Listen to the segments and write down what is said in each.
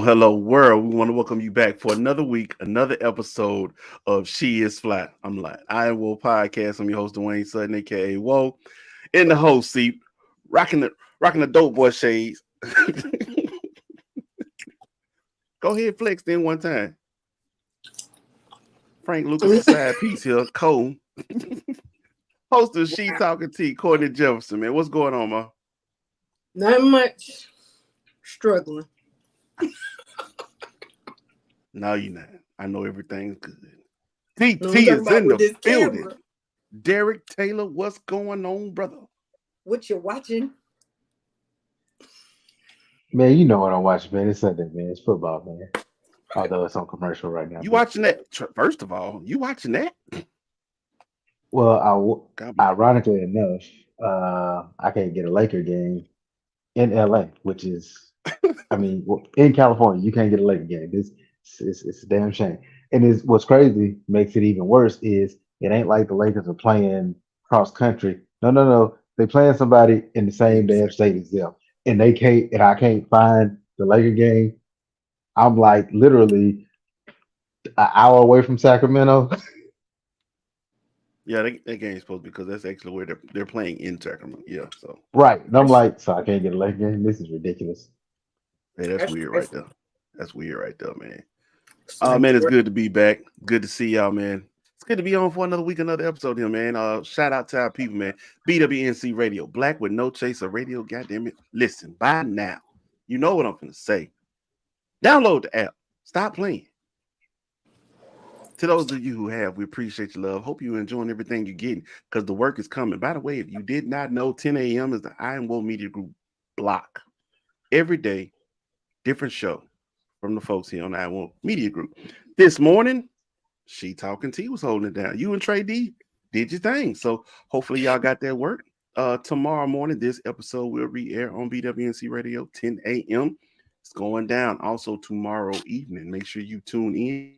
Hello, world. We want to welcome you back for another week, another episode of She Is Fly. I'm like, I Am Woe Podcast. I'm your host, Dwayne Sutton, aka Woe. In the host seat, rocking the dope boy shades. Go ahead, flex then one time. Frank Lucas side piece here, Cole. Host of She Talking T, Courtney Jefferson, man. What's going on, ma? Not much. Struggling. No, you're not. I know everything's good. TT No, is in the building. camera. Derek Taylor, what's going on, brother? What you watching? Man, you know what I'm watching, man. It's Sunday, man. It's football, man. Although it's on commercial right now. You watching that? First of all, you watching that? Well, God bless. ironically enough, I can't get a Laker game in LA, which is, in California, you can't get a Laker game. It's a damn shame. And what's crazy, makes it even worse, is it ain't like the Lakers are playing cross country. No. They playing somebody in the same damn state as them. And I can't find the Laker game. I'm like literally an hour away from Sacramento. Yeah, that game's supposed to because that's actually where they're playing in Sacramento. Yeah, so Right. And I'm like, so I can't get a Laker game. This is ridiculous. hey, that's That's weird right there. That's weird right there, man. Oh Man, it's good to be back. Good to see y'all, man. It's good to be on for another week, another episode here, man. Shout out to our people, man. BWNC Radio, Black with No Chaser Radio. Goddamn it. Listen, by now, you know what I'm gonna say. Download the app. Stop playing. To those of you who have, we appreciate your love. Hope you're enjoying everything you're getting because the work is coming. By the way, if you did not know, 10 a.m. is the I Am Woe Media Group block. Every day, different show from the folks here on the I Am Woe Media Group. This morning, She Talking T was holding it down. You and Trey D did your thing. So hopefully y'all got that work. Tomorrow morning, this episode will re-air on BWNC Radio, 10 a.m. It's going down also tomorrow evening. Make sure you tune in.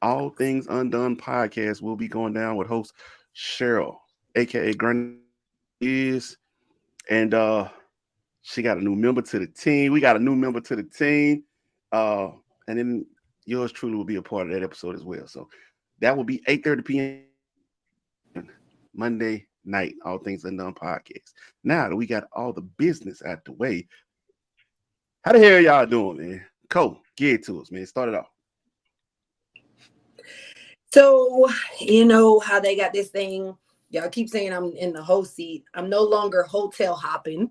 All Things Undone podcast will be going down with host Cheryl, aka Granny is, and she got a new member to the team. We got a new member to the team, and then yours truly will be a part of that episode as well. So that will be 8:30 p.m. Monday night. All Things Undone podcast. Now that we got all the business out the way, how the hell y'all doing, man? Cole, get it to us, man. Start it off. So, you know how they got this thing. Y'all keep saying I'm in the host seat. I'm no longer hotel hopping.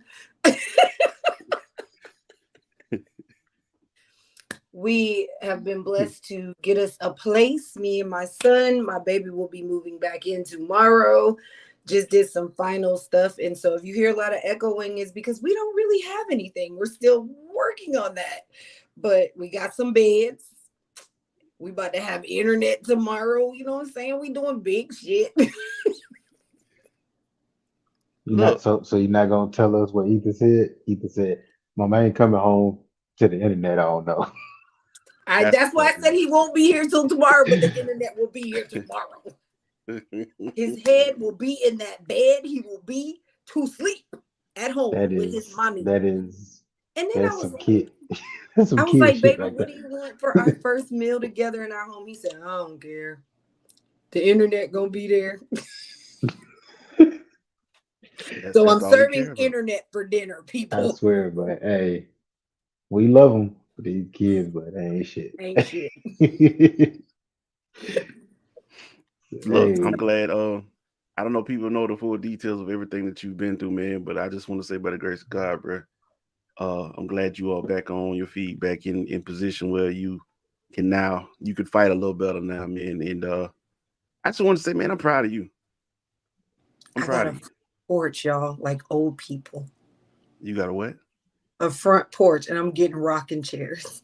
We have been blessed to get us a place. Me and my son, my baby will be moving back in tomorrow. Just did some final stuff. And so if you hear a lot of echoing, it's because we don't really have anything. We're still working on that. But we got some beds. We about to have internet tomorrow. You know what I'm saying? We doing big shit. So you're not gonna tell us what Ethan said? Ethan said, "My man coming home to the internet." I don't know. That's why I said he won't be here till tomorrow, but the internet will be here tomorrow. His head will be in that bed. He will be to sleep at home with his mommy. And then I was some kid. That's some I was kid like, shit baby, like what that. do you want for our first meal together in our home? He said, I don't care. The internet gonna be there. So I'm serving internet for dinner, people. I swear, but hey, we love them, these kids, but they ain't shit. Ain't shit. Look, I'm glad. I don't know if people know the full details of everything that you've been through, man, but I just want to say by the grace of God, bro, I'm glad you are back on your feet, back in position where you could fight a little better now, man. And I just want to say, man, I'm proud of you. I'm proud of you. porch, y'all, like old people. You got a what? A front porch, and I'm getting rocking chairs.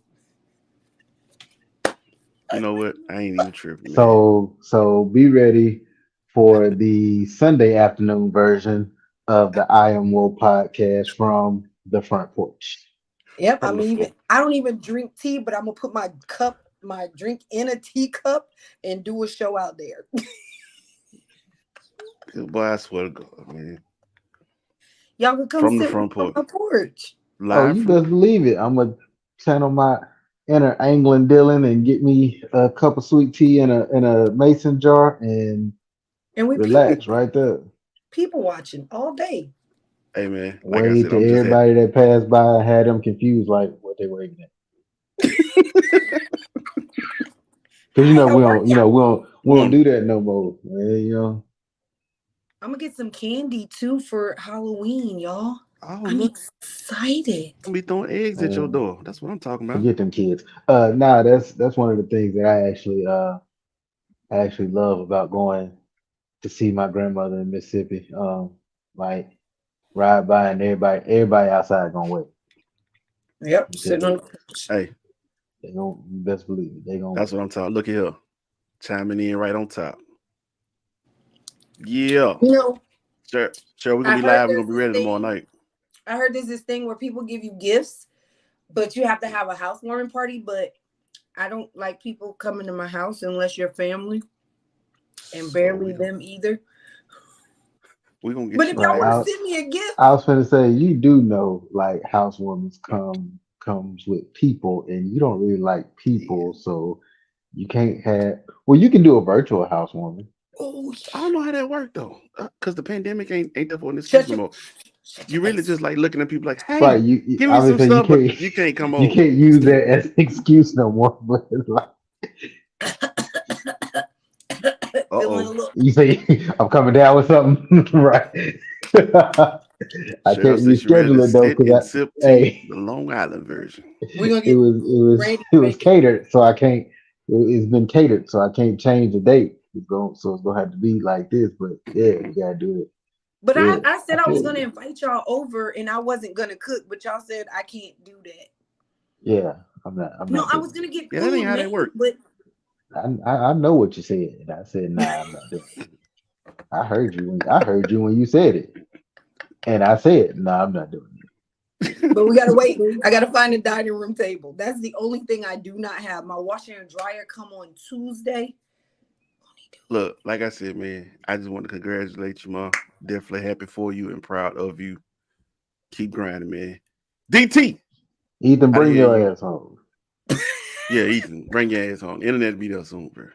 You know what? I ain't even tripping, man. So be ready for the Sunday afternoon version of the I Am Woe podcast from the front porch. Yep, From the floor. I don't even drink tea, but I'm gonna put my drink in a teacup and do a show out there. Boy, I swear to God, man. Y'all can come From the sit front on porch. my porch. Oh, Live you from best believe it. I'm gonna channel my inner Angling Dylan and get me a cup of sweet tea in a mason jar and And we relax right there. people watching all day. Hey man, like I Wave said, to I'm just happy. everybody that passed by and had them confused, like what they waving at. Cause you know Hey, we work don't, you out. know we don't One. do that no more. Man, you know, I'm gonna get some candy too for Halloween, y'all. Oh, I'm look, excited. I'm be throwing eggs at your man, door. That's what I'm talking about. forget them kids. Nah, that's one of the things that I actually love about going to see my grandmother in Mississippi. Like ride by and everybody outside gonna wait Yep, because sitting on the porch. Hey, they gonna you best believe it, they gonna that's wait. what I'm talking. Look at here, chiming in right on top. Yeah, You know, sure. We're gonna I be heard live. We're there's gonna be this ready tomorrow thing. night. I heard there's this thing where people give you gifts, but you have to have a housewarming party. But I don't like people coming to my house unless you're family, and So we barely gonna them either. we gonna But get if you y'all Right. right. want to send me a gift, I was gonna say you do know like housewarmings comes with people and you don't really like Yeah. people, so you can't have well you can do a virtual housewarming. oh, I don't know how that worked though, cause the pandemic ain't therefore an excuse shut no your more. shut your You really face. just like looking at people like, Right, hey, you give me I some would say stuff, but you can't come you over. can't use that as an excuse no more, but it's like Feeling a Oh, little. you say I'm coming down with something, right? I Cheryl can't said she ready to reschedule it though, sit because and sip tea, hey, the Long Island version. We're gonna get Randy it to was make it. catered, so I can't. It's been catered, so I can't change the date. It's gonna have to be like this. But yeah, we gotta do it. But Yeah, I I said I was feel gonna you. invite y'all over, and I wasn't gonna cook, but y'all said I can't do that. Yeah, I'm No, not I was doing gonna get Yeah, that ain't food how made, that work. but it. I know what you said, and I said nah, I'm not doing it. I heard you when you said it, and I said nah, I'm not doing we gotta wait. it. I gotta find a dining room table. That's the only thing I do not have. My washer and dryer come on Tuesday. Look, like I said, man, I just want to congratulate you, Mom. Definitely happy for you and proud of you. Keep grinding, man. DT, Ethan, how the bring hell your you? ass home. Yeah, Ethan, bring your ass on. Internet be there soon, bro.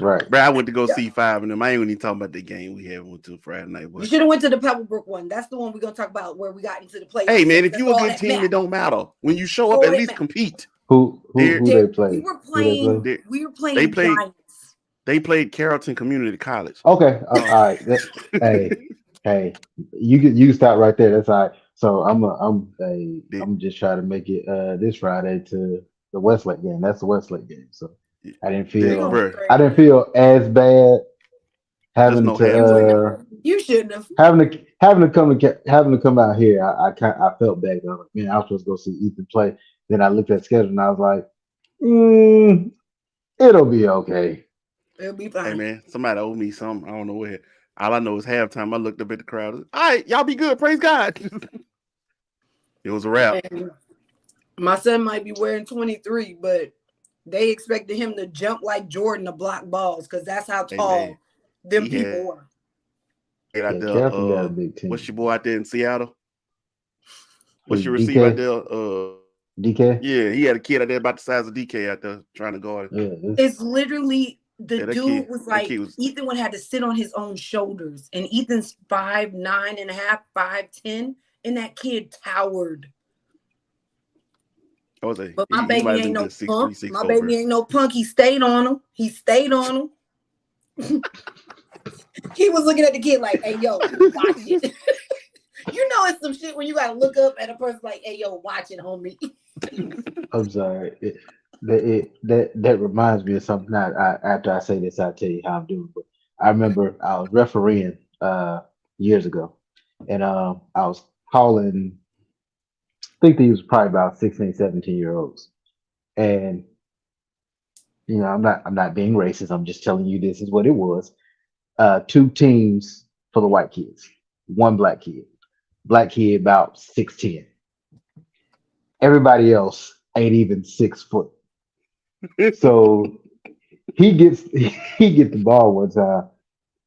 Right. Bro, I went to go Yeah. see five of them. I ain't even talking about the game we had went to Friday night, You but should have went to the Pebblebrook one. That's the one we're gonna talk about where we got into the hey, playoffs. man, At. if That's you a all good that team, it matters. don't matter. When you show That's up, all at that least matters. compete. Who They're, they play? Who they play? they're, We were they playing played Giants. they played Carrollton Community College. Okay, Oh, all right. Hey, hey, you can stop right there. That's all right. So They- I'm just trying to make it this Friday to the Westlake game. That's the Westlake game. So we're gonna be bro, I great. didn't feel as bad there's having no You wouldn't have. to halftime. You shouldn't have. having to come out here. I felt bad. I was like, man, I was supposed to go see Ethan play. Then I looked at the schedule and I was like, it'll be okay. It'll be Hey, fine. man, somebody owe me something. I don't know where. All I know is halftime. I looked up at the crowd. All right, y'all be good. Praise God. It was a wrap. And my son might be wearing 23, but they expected him to jump like Jordan to block balls because that's how Hey, man, tall them he people had were. out Yeah, there. Carrollton got a big What's team. your boy out there in Seattle? What's Who's your receiver out DK? there? DK? Yeah, he had a kid out there about the size of DK out there trying to guard. Yeah, It's literally the Yeah, dude was that like kid was. Ethan would have to sit on his own shoulders, and Ethan's 5'9.5", 5'10", and that kid towered. I was like, But my he might baby have ain't been no good 6'3", punk. My 6'4", bro. baby ain't no punk. He stayed on him. He stayed on him. He was looking at the kid like, "Hey, yo, watch it." You know, it's some shit when you gotta look up at a person like, "Hey, yo, watch it, homie." I'm sorry. That reminds me of something. After I say this, I'll tell you how I'm doing. But I remember I was refereeing years ago, and I was calling. I think these was probably about 16, 17 year olds, and I'm not being racist. I'm just telling you this is what it was. Two teams for the white kids, one black kid. Black kid about 6'10". Everybody else ain't even 6 foot. So he gets he gets the ball one time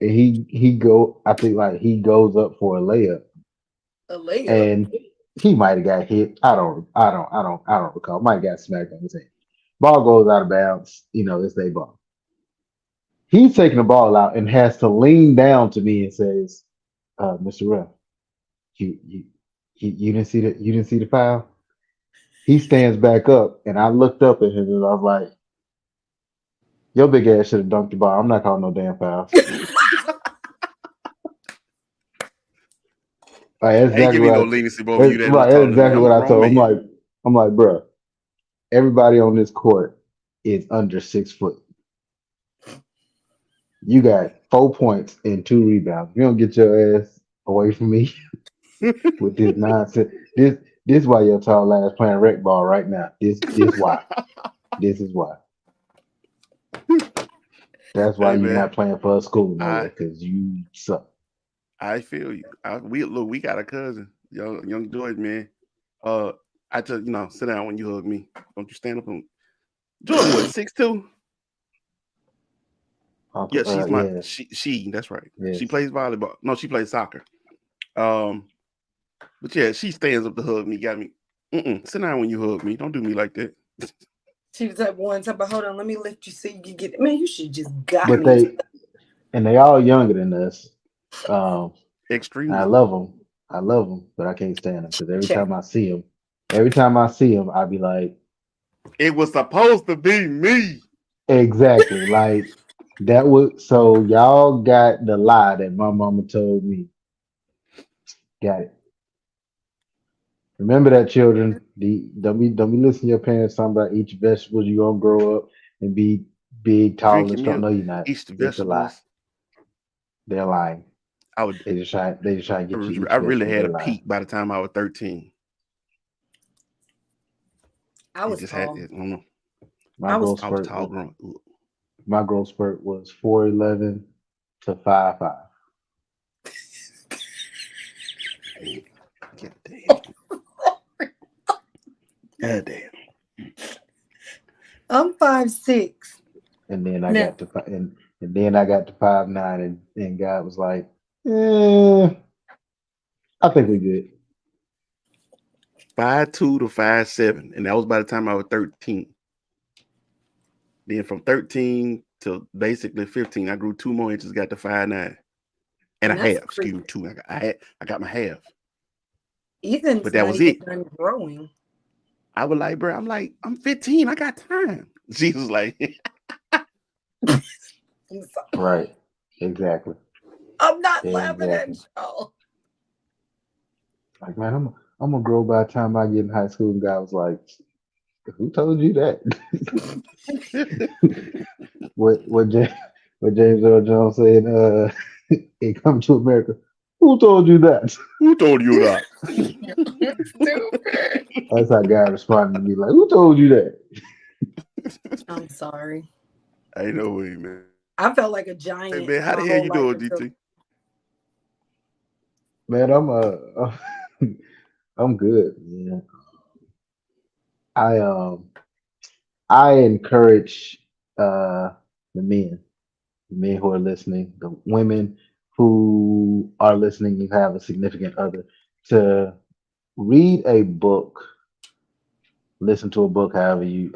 and he go I think like he goes up for a layup A layup. and he might have got hit. I don't recall. Might have got smacked on his head. Ball goes out of bounds. It's their ball. He's taking the ball out and has to lean down to me and says, Mr. Ref, you you you didn't see the foul? He stands back up and I looked up at him and I was like, your big ass should have dunked the ball. I'm not calling no damn fouls. Like, that's I ain't exactly giving you what no I leniency, bro. You that much right, that's taller than me. exactly I'm a what I grown told him. man. I'm like, bro, everybody on this court is under 6 foot. You got 4 points and 2 rebounds. You don't get your ass away from me with this nonsense. This why your tall ass playing rec ball right now. This why. This is why. That's why Hey you're man, not playing for a school no way, I because you suck. I feel you. We got a cousin, young George man. Uh, I just sit down when you hug me. Don't you stand up and Jordan? What 6'2"? Yeah, Uncle, she's my yeah, she. That's right. She yes. plays volleyball. No, she plays soccer. Um, but yeah, she stands up to hug me. Got me. Sit down when you hug me. Don't do me like that. She was at one time, but hold on, let me lift you so you can get it. Man, you should just got But me. they all younger than us. Um, I Extremely. love them. I love them, but I can't stand them because Check. every time I see them, I be like, It was supposed to be me. exactly, like that was so y'all got the lie that my mama told me. Got it. Remember that, children. Don't be listening to your parents talking about eat your vegetables. You gonna grow up and be big, tall, and Drinking strong. milk, No, you're not. eat the It's a lie. vegetables. They're lying. I would. They just try to get you to eat I your really vegetables. had They a lying. peak by the time I was 13. I It was just had. tall. I don't know. My I was growth tall. I was spurt tall was growing. Ugh. my growth spurt was 4'11" to 5'5". God damn. God damn. I'm 5'6". And then I Now, got to and then I got to 5'9", and God was like, eh, I think we good. 5'2" to 5'7", and that was by the time I was 13. Then from 13 to basically 15, I grew 2 more inches, got to 5'9" and a and that's half. crazy. Excuse me, two. I got my half, but Ethan's that not was even it. done growing. I was like, bro, I'm 15. I got time. She was like, I'm sorry. Right. Exactly. I'm not laughing Exactly. at y'all. Like, man, I'm gonna grow by the time I get in high school. And God was like, who told you that? what James, what James Earl Jones said, in Come to America. Who told you that? who told you that? Stupid. That's how God responded to me, like, who told you that? I'm sorry. Ain't no way, man. I felt like a Hey, giant man, how my the hell whole you life doing, until DT? Man, I'm good. Yeah. I I encourage the men who are listening, the women who are listening, you have a significant other, to read a book, listen to a book, however you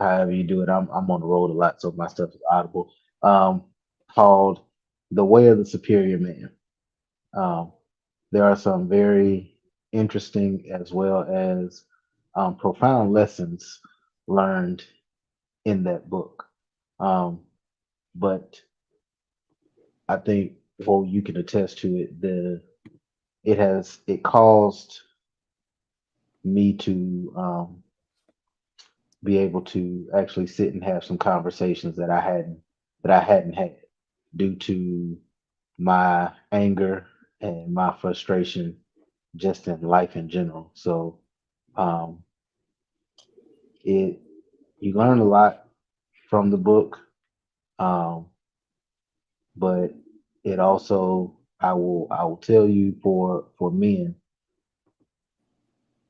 do it. I'm on the road a lot, so my stuff is audible. Um, called The Way of the Superior Man. Um, there are some very interesting as well as profound lessons learned in that book. Um, but I think, well, you can attest to it. It caused me to be able to actually sit and have some conversations that I hadn't had due to my anger and my frustration just in life in general. So um, it you learn a lot from the book, um, but it also I will tell you for men,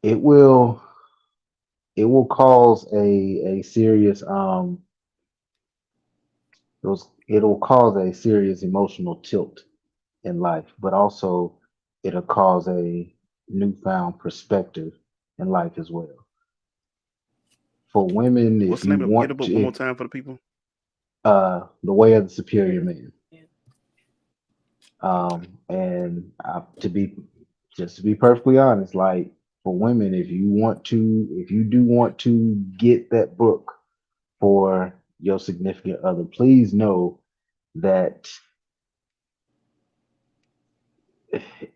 it will it will cause a serious it'll cause a serious emotional tilt in life, but also it'll cause a newfound perspective in life as well. For women, What's if the name you of get the want book one more to, time for the people? The Way of the Superior Period. Man, and to be just to be perfectly honest, like for women, if you do want to get that book for your significant other, please know that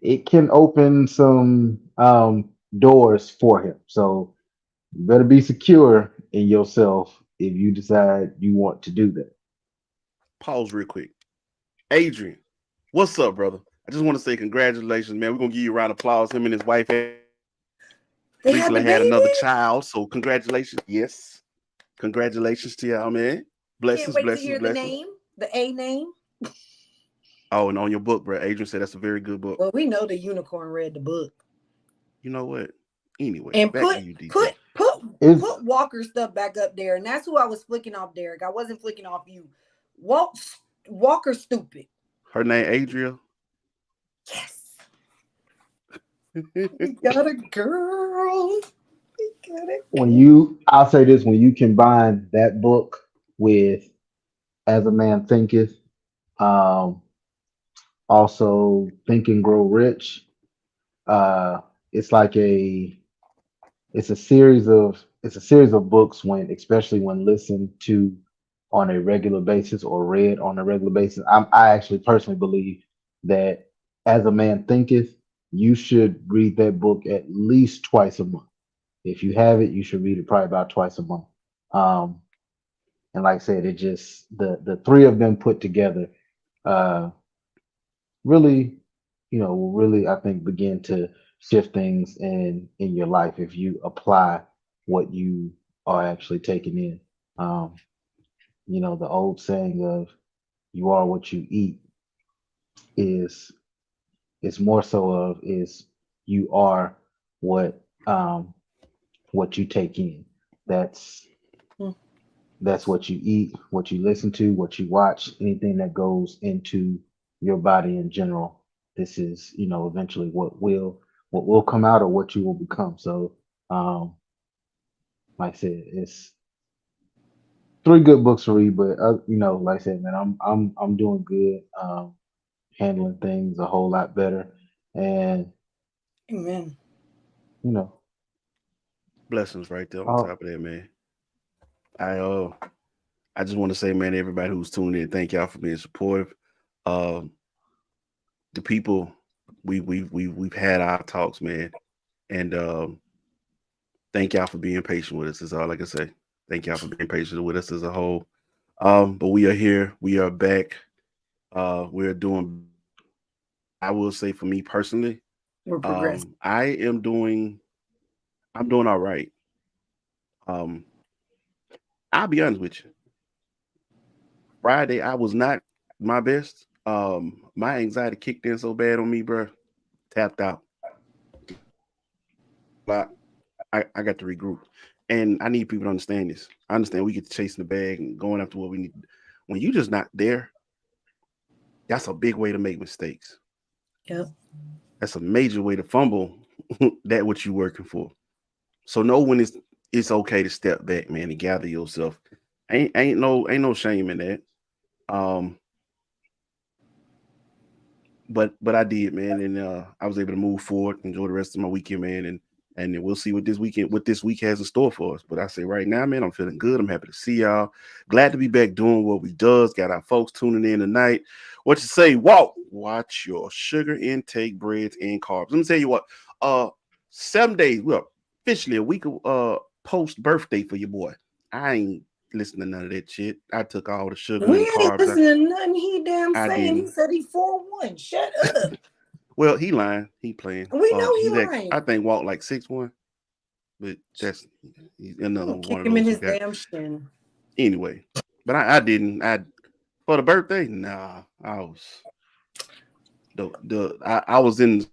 it can open some doors for him. So you better be secure in yourself if you decide you want to do that. Pause real quick. Adrian, what's up, brother? I just want to say congratulations, man. We're gonna give you a round of applause. Him and his wife They had recently the had another baby. child, so congratulations. Yes, congratulations to y'all, man. Can't Blessings, wait to blessings, hear the blessings. name, the A name. Oh, and on your book, bro, Adrian said that's a very good book. Well, we know the unicorn read the book. You know what? Anyway, And back to put you, DJ. put put It's put Walker stuff back up there. And that's who I was flicking off, Derek. I wasn't flicking off you. Walt Walker stupid. Her name Adria. Yes. We got a girl. We got a when girl. you I'll say this, when you combine that book with As a Man Thinketh, um, also Think and Grow Rich, uh, it's like a it's a series of books when especially when listened to on a regular basis or read on a regular basis. I actually personally believe that As a Man Thinketh, you should read that book at least twice a month. If you have it, you should read it probably about twice a month. Um, and like I said, it just the three of them put together uh, really, will really I think begin to shift things in your life if you apply what you are actually taking in. Um, the old saying of "you are what you eat" is more so of is you are what what you take in. That's Hmm. That's what you eat, what you listen to, what you watch, anything that goes into your body in general. This is, eventually what will come out or what you will become. So, um, like I said, it's three good books to read, but like I said, man, I'm doing good, handling things a whole lot better, and Amen. you know, Blessings right there on oh, top of that, man. I uh I just want to say, man, everybody who's tuned in, thank y'all for being supportive. Um, the people we've had our talks, man, and thank y'all for being patient with us. Is all I can say. Thank y'all for being patient with us as a whole. But we are here. We are back. We're doing. I will say for me personally, We're progressing. I am doing. I'm doing all right. Um, I'll be honest with you. Friday, I was not my best. My anxiety kicked in so bad on me, bro. Tapped out. But I got to regroup. And I need people to understand this. I understand we get to chasing the bag and going after what we need. When you just not there, that's a big way to make mistakes. Yep. That's a major way to fumble that what you working for. So know when it's okay to step back, man, and gather yourself. Ain't no shame in that. Um, but I did, man, and I was able to move forward, enjoy the rest of my weekend, man, and then we'll see what this week has in store for us. But I say right now, man, I'm feeling good. I'm happy to see y'all. Glad to be back doing what we does. Got our folks tuning in tonight. What you say, Walt? Watch your sugar intake, breads, and carbs. Let me tell you what. 7 days. Well, officially a week of post birthday for your boy. I ain't listening to none of that shit. I took all the sugar We and ain't carbs. listening to nothing he damn I saying. He didn't. said he 4-1. Shut up. Well, he lying. He playing. We know he He's lying. I think walked like 6'1", but he's another Kick one of him in those who his got damn shin. anyway. But I didn't. I for the birthday. Nah, I was I was in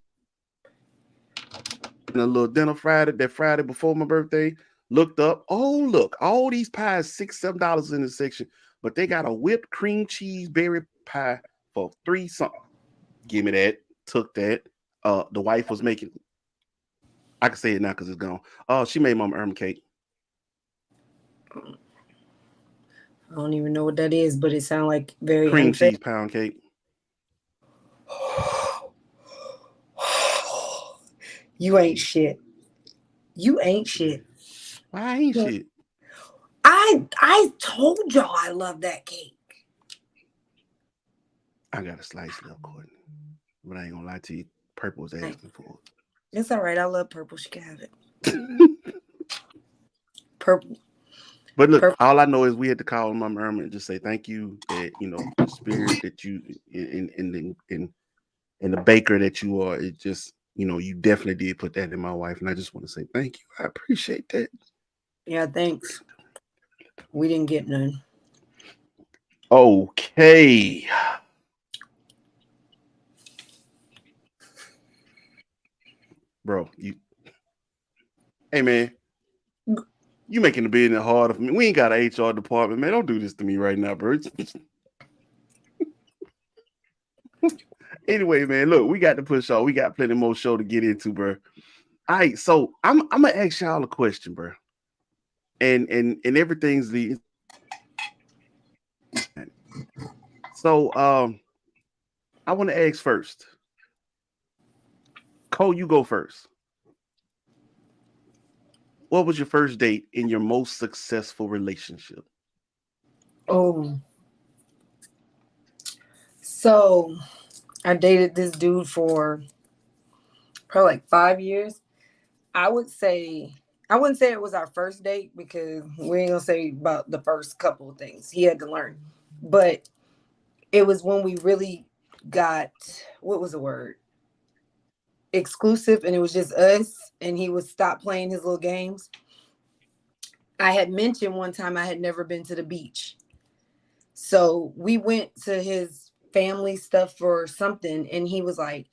a little dinner Friday. That Friday before my birthday. Looked up. Oh look, all these pies $6-7 in the section, but they got a whipped cream cheese berry pie for 3 something. Give me that. Took that. The wife was making. I can say it now because it's gone. She made Mama Irma cake. I don't even know what that is, but it sounds like very Cream unfair. cheese pound cake. You ain't shit. You ain't shit. Why ain't shit? I told y'all I love that cake. I got a slice left, Courtney. But I ain't gonna lie to you. Purple was asking for It's all right. I love purple. She can have it. it. Purple. But look, Purple. all I know is we had to call Mama Irma and just say thank you that the spirit that you in the baker that you are. It just you definitely did put that in my wife, and I just want to say thank you. I appreciate that. Yeah, thanks. We didn't get none. Okay. Bro, hey man, you making the business harder for me. We ain't got an HR department, man. Don't do this to me right now, bro. Anyway, man, look, we got to push off. We got plenty more show to get into, bro. All right, so I'm gonna ask y'all a question, bro. And everything's the so I want to ask first. Cole, you go first. What was your first date in your most successful relationship? Oh. So I dated this dude for probably like 5 years. I wouldn't say it was our first date because we ain't gonna say about the first couple of things. He had to learn. But it was when we really got, what was the word? Exclusive, and it was just us, and he would stop playing his little games. I had mentioned one time I had never been to the beach. So we went to his family stuff for something, and he was like,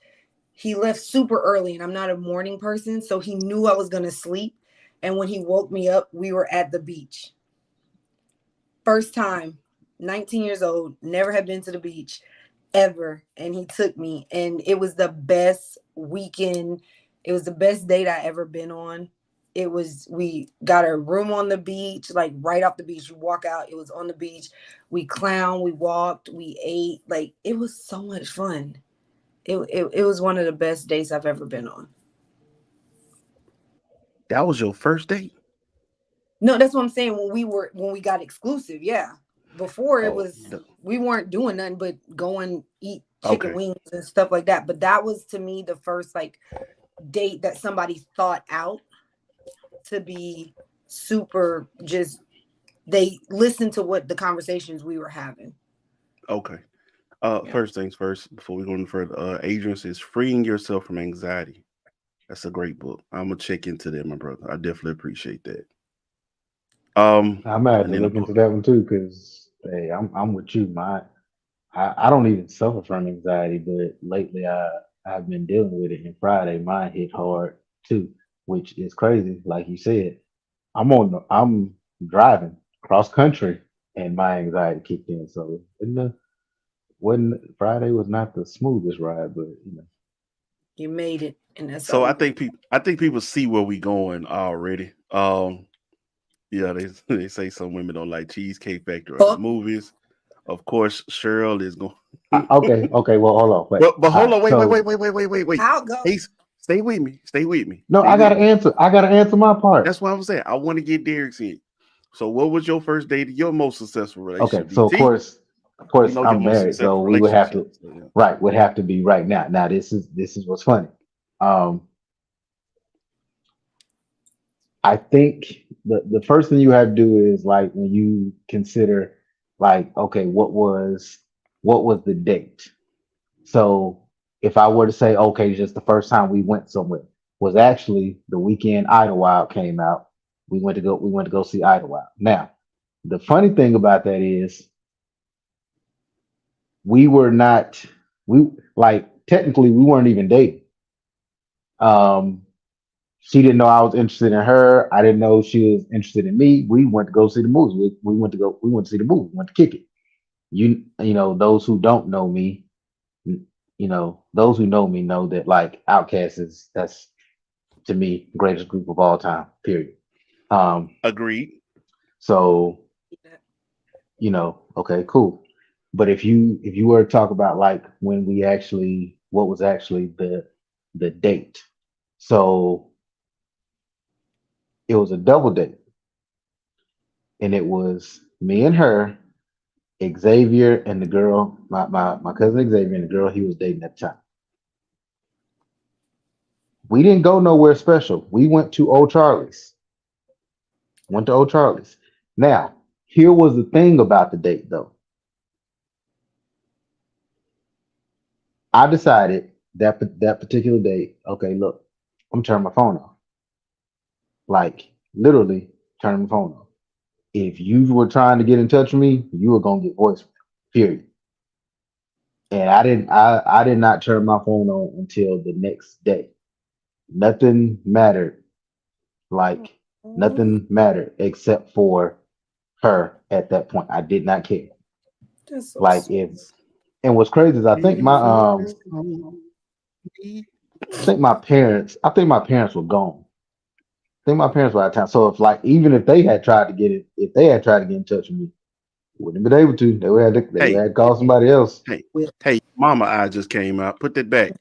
he left super early, and I'm not a morning person, so he knew I was going to sleep. And when he woke me up, we were at the beach. First time, 19 years old, never had been to the beach ever. And he took me, and it was the best weekend. It was the best date I ever been on. We got a room on the beach, like right off the beach. We walk out, it was on the beach. We clowned, we walked, we ate. Like, it was so much fun. It was one of the best dates I've ever been on. That was your first date? No, that's what I'm saying. When we got exclusive, yeah. Before it was, we weren't doing nothing but going eat chicken wings and stuff like that. But that was, to me, the first like date that somebody thought out to be super. Just they listened to what the conversations we were having. Okay. First things first, before we go any further, Adrian says Freeing Yourself from Anxiety. That's a great book. I'm gonna check into that, my brother. I definitely appreciate that. I might have to look into that one too, because hey, I'm with you. I don't even suffer from anxiety, but lately I've been dealing with it. And Friday, mine hit hard too, which is crazy. Like you said, I'm driving cross country, and my anxiety kicked in. So wasn't Friday was not the smoothest ride, but you made it, and that's so all. I think people see where we going already. Yeah, they say some women don't like Cheesecake Factory or the movies. Of course, Cheryl is going. Okay. Well, hold on. Wait. But hold on. Wait. I'll go. Hey, stay with me. No, I gotta answer. I gotta answer my part. That's what I'm saying. I want to get Derek's in. So, what was your first date? Your most successful relationship? Okay, so DT? of course, I'm married, so we would have to, would have to be right now. Now, this is what's funny. I think the first thing you have to do is like when you consider like, okay, what was the date? So if I were to say, okay, just the first time we went somewhere was actually the weekend Idlewild came out. We went to go see Idlewild. Now, the funny thing about that is we were not we like technically we weren't even dating. Um, she didn't know I was interested in her. I didn't know she was interested in me. We went to go see the movies. We went to see the movie. We went to kick it. You know those who don't know me, you know those who know me know that like Outkast is that's to me the greatest group of all time. Period. Um, Agreed. so okay, cool. But if you were to talk about like when we actually what was actually the date, so it was a double date, and it was me and her, Xavier and the girl, my cousin Xavier and the girl he was dating at the time. We didn't go nowhere special. We went to Old Charlie's. Went to Old Charlie's. Now, here was the thing about the date though. I decided that particular date, okay, look, I'm turning my phone off. Like literally turning my phone off. If you were trying to get in touch with me, you were gonna get voicemail. Period. And I did not turn my phone on until the next day. Nothing mattered. Like Oh, nothing mattered except for her at that point. I did not care. that's so Like sweet. if and what's crazy is Beautiful me. I think my parents were gone. I think my parents were out of town. So if like even if they had tried to get it, if they had tried to get in touch with me, wouldn't have been able to. They would Hey, have called somebody else. hey, Well, hey, mama eye just came out. Put that back.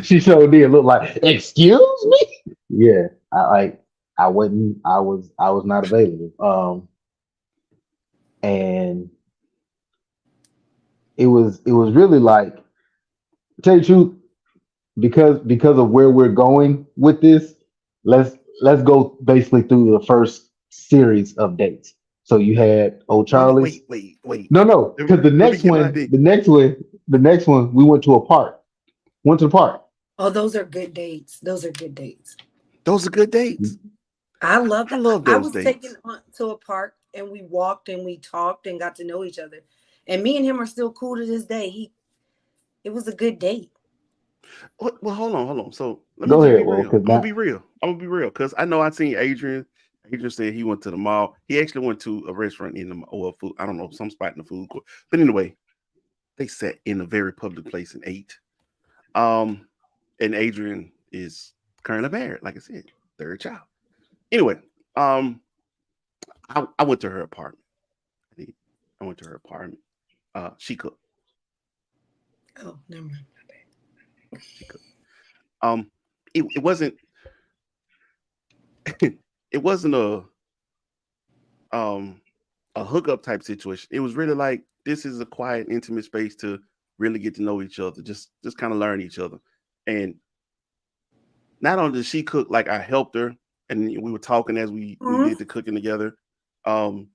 She sure did look like, excuse me? Yeah. I was not available. And it was really like to tell you the truth, because of where we're going with this, let's go basically through the first series of dates. So you had Old No, no, Charlie's. wait. No, Let me, because let me get my idea. the next one, we went to a park. Went to the park. oh, those are good dates. Those are good dates. Those are good dates. I love I that. love I those was taken dates. to a park and we walked and we talked and got to know each other. And me and him are still cool to this day. It was a good date. Well, hold on. So let me Go just ahead, be well, real. because I'm gonna be now real. Because I know I seen Adrian. Adrian said he went to the mall. He actually went to a restaurant in the or food. I don't know, some spot in the food court. But anyway, they sat in a very public place and ate. Um, and Adrian is currently married, like I said, third child. Anyway, um, I went to her apartment. I did. I went to her apartment. She cooked. Oh, never mind. She cooked. Um, it wasn't it wasn't um a hookup type situation. It was really like this is a quiet, intimate space to really get to know each other, just kind of learn each other. And not only did she cook, like I helped her, and we were talking as we Mhm. did the cooking together.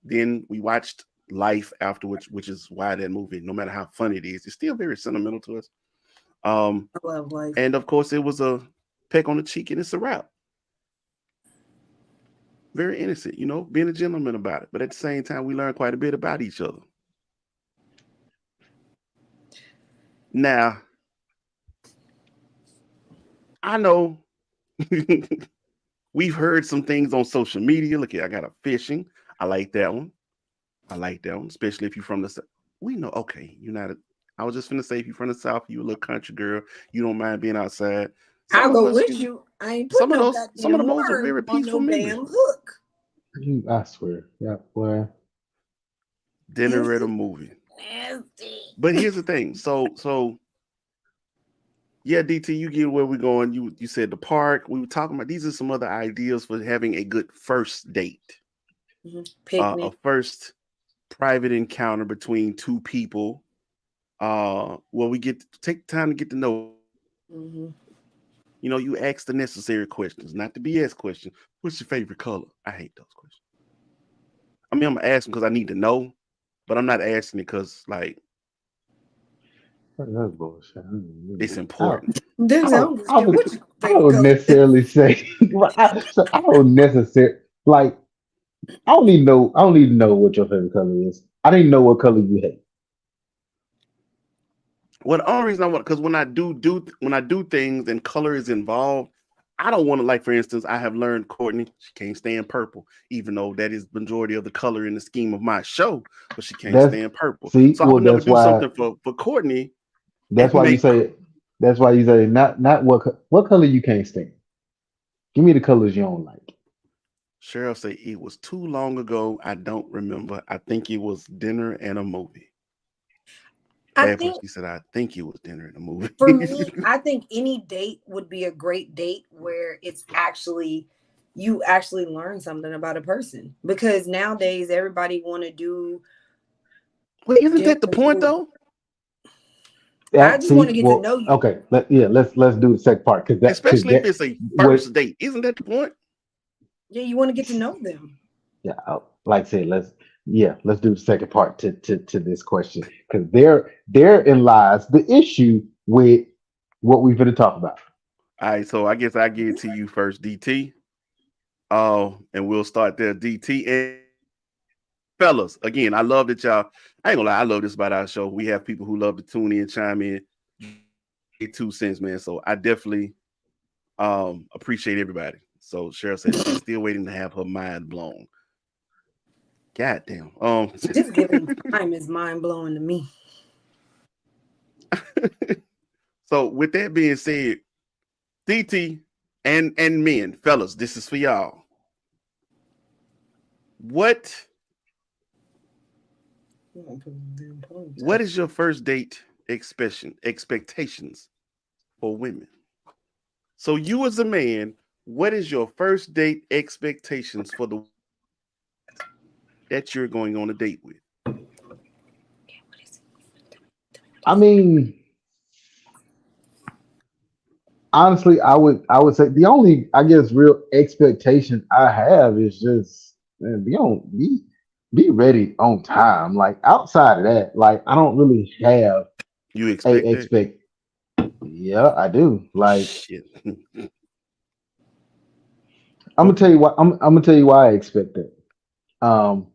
Then we watched Life afterwards, which is why that movie, no matter how funny it is, it's still very sentimental to us. Um, I love life. and of course, it was a peck on the cheek, and it's a wrap. Very innocent, being a gentleman about it. But at the same time, we learned quite a bit about each other. Now, I know we've heard some things on social media. Look, I got a fishing. I like that one. I like that one, especially if you're from the South. We know, okay, you're not. I was just gonna say, if you're from the South, you a little country girl. You don't mind being outside. Some I'll of go us, with you. I ain't put some of no the goddamn modes are words very on peaceful no memories. damn hook. I swear, yeah, boy. Dinner at a movie. Nasty. But here's the thing. So yeah, DT, you get where we're going. You said the park. We were talking about these are some other ideas for having a good first date. A Picnic. first private encounter between two people. Where we get to take time to get to know each other. Hmm. You ask the necessary questions, not the BS questions. What's your favorite color? I hate those questions. I mean, I'm asking because I need to know, but I'm not asking it because, like, That's bullshit. It's I, important. Then I, I would, don't I understand would, what your I favorite would color is. necessarily say, I don't necessarily like. I don't even know what your favorite color is. I didn't know what color you hate. Well, the only reason I want, because when I do things and color is involved, I don't want to, like, for instance, I have learned Courtney, she can't stand purple, even though that is majority of the color in the scheme of my show, but she can't That's stand purple. see, So I well, would never do something for Courtney and that's why you make say that's why you say not what color you can't stand. Give me the colors you don't like. Cheryl say it was too long ago. I don't remember. I think it was dinner and a movie. I Laugh when think she said, I think it was dinner and a movie. for me, I think any date would be a great date where it's actually you actually learn something about a person because nowadays everybody want to do Well, isn't dinner that the and point movie. though? I That just want see, to get to well, know you. okay, let's do the second part because Especially if that it's a what first date. Isn't that the point? Yeah, you want to get to know them. yeah, like I said, let's do the second part to this question because therein lies the issue with what we're going to talk about. All right, so I guess I get it to you first, DT. And we'll start there, DT. And fellas, again, I love that y'all. I ain't gonna lie, I love this about our show. We have people who love to tune in, chime in, 2 cents, man. So I definitely appreciate everybody. So Cheryl says she's still waiting to have her mind blown. God damn. Just giving time is mind blowing to me. So with that being said, DT and men, fellas, this is for y'all. What is your first date expectations for women? So you as a man, what is your first date expectations for the that you're going on a date with? I mean, honestly, I would say the only I guess real expectation I have is just man, be ready on time. Like outside of that, like I don't really have You a expect that? expect. Yeah, I do. Like Shit. I'm gonna Okay. tell you why. I'm gonna tell you why I expect that. Um,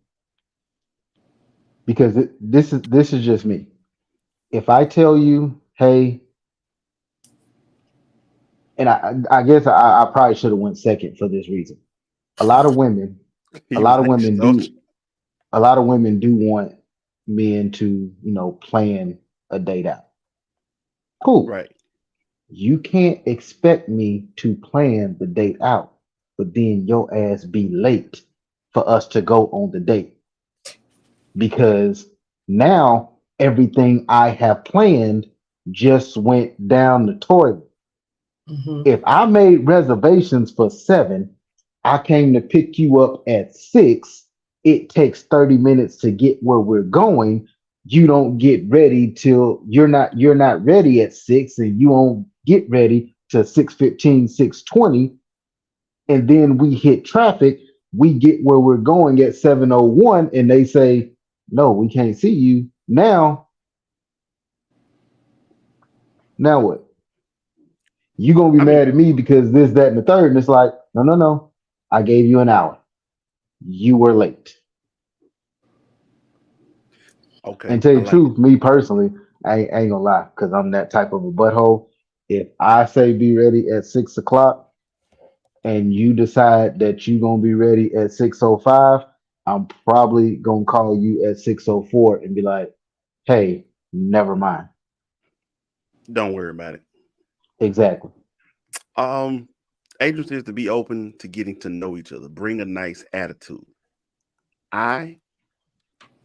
because this is just me. If I tell you, hey, and I guess I probably should have went second for this reason. A lot of women, a You lot of like, women don't do, a lot of women do want men to, plan a date out. Cool. right. You can't expect me to plan the date out, but then your ass be late for us to go on the date because now everything I have planned just went down the toilet. Mhm. If I made reservations for 7, I came to pick you up at 6. It takes 30 minutes to get where we're going. You don't get ready till you're not ready at 6 and you won't get ready till 6:15, 6:20, and then we hit traffic. We get where we're going at 7:01 and they say, "No, we can't see you." Now what? You gonna be I mad mean, at me because this, that, and the third. And it's like, no, no, no. I gave you an hour. You were late. And okay, tell I you the like it. truth, me personally, I ain't gonna lie, because I'm that type of a butthole. If I say be ready at 6 o'clock and you decide that you gonna be ready at 6:05, I'm probably gonna call you at 6:04 and be like, hey, never mind. Don't worry about it. Exactly. Um, Agency is to be open to getting to know each other. Bring a nice attitude. I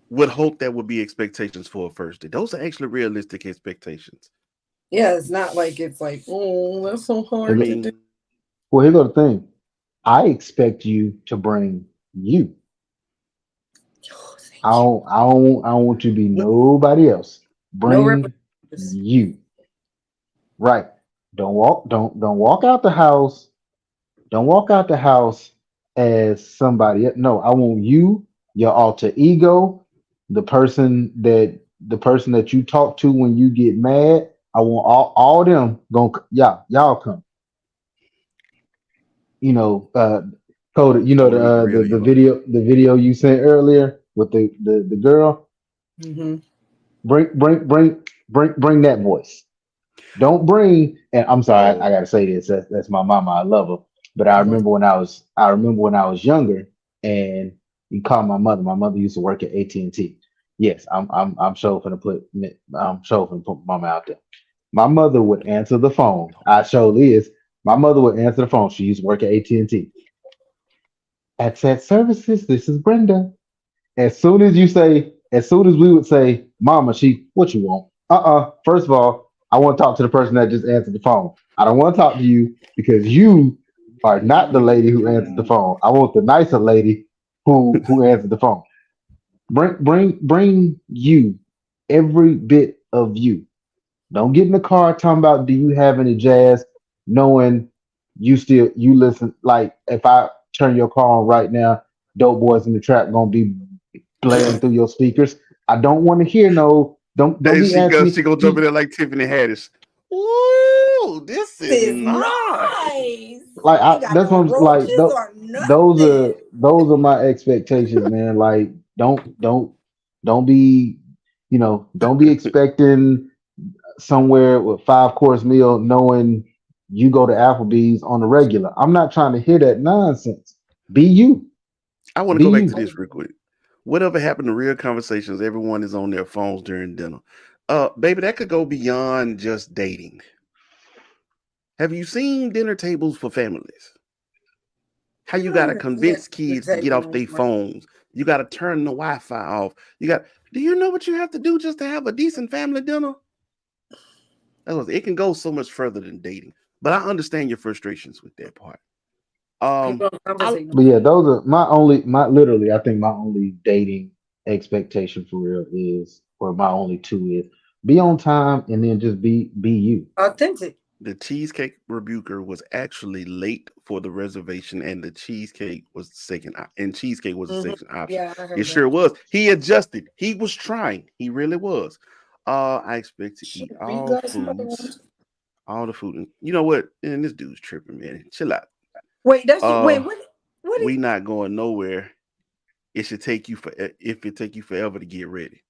would hope that would be expectations for a first date. Those are actually realistic expectations. Yeah, it's not like it's like, oh, that's so I hard to do. mean, Well, here's the thing. I expect you to bring you. Oh, I thank you. don't, I don't, I don't want you to be what nobody else. No Bring representatives. you. Right. Don't walk out the house. Don't walk out the house as somebody. No, I want you, your alter ego, the person that the person that you talk to when you get mad. I want all them going. Y'all come. You know, Coda. You I know want to meet the real the you. video you sent earlier with the girl. Mm-hmm. Bring that voice. Don't bring. And I'm sorry, I Oh, gotta say this. That's my mama. I love her. But I Mm-hmm. remember when I was younger, and you call my mother. My mother used to work at AT&T. Yes, I'm sure finna put I'm sure finna put mama out there. My mother would answer the phone. I sure is. My mother would answer the phone. She used to work at AT&T. At Set Services, this is Brenda. As soon as we would say, Mama, what you want? First of all, I want to talk to the person that just answered the phone. I don't want to talk to you because you are not the lady who answered the phone. I want the nicer lady who answered the phone. Bring you, every bit of you. Don't get in the car talking about do you have any jazz, knowing you listen. Like if I turn your car on right now, Dope Boys in the Trap gonna be blaring through your speakers. I don't want to hear no. Don't and be asking she me. gonna jump in there like Tiffany Haddish. Ooh, this is This is nice. nice. Like Ain't got that's no what I'm like. roaches or Those nothing. are my expectations, man. Like don't be don't be expecting somewhere with 5 course meal, knowing you go to Applebee's on the regular. I'm not trying to hear that nonsense. Be you. I want to Be go back to you. this real quick. Whatever happened to real conversations? Everyone is on their phones during dinner. Baby, that could go beyond just dating. Have you seen dinner tables for families? How you gotta Yeah, convince the kids to get off table. their phones. You gotta turn the Wi-Fi off. You got. Do you know what you have to do just to have a decent family dinner? It can go so much further than dating. But I understand your frustrations with that part. People don't I conversate. But yeah, those are my literally. I think my only dating expectation for real is, or my only two is, be on time and then just be you. Authentic. the cheesecake rebuker was actually late for the reservation, and the cheesecake was the and cheesecake was the Hmm. second option. Yeah, I It heard sure that. was. He adjusted. He was trying. He really was. I expect to eat Shit, you got some other ones. all the food. And you know what? And this dude's tripping, man. Chill out. Wait, that's you. Wait, Uh, what? What? we not going nowhere. It should take you for if it take you forever to get ready.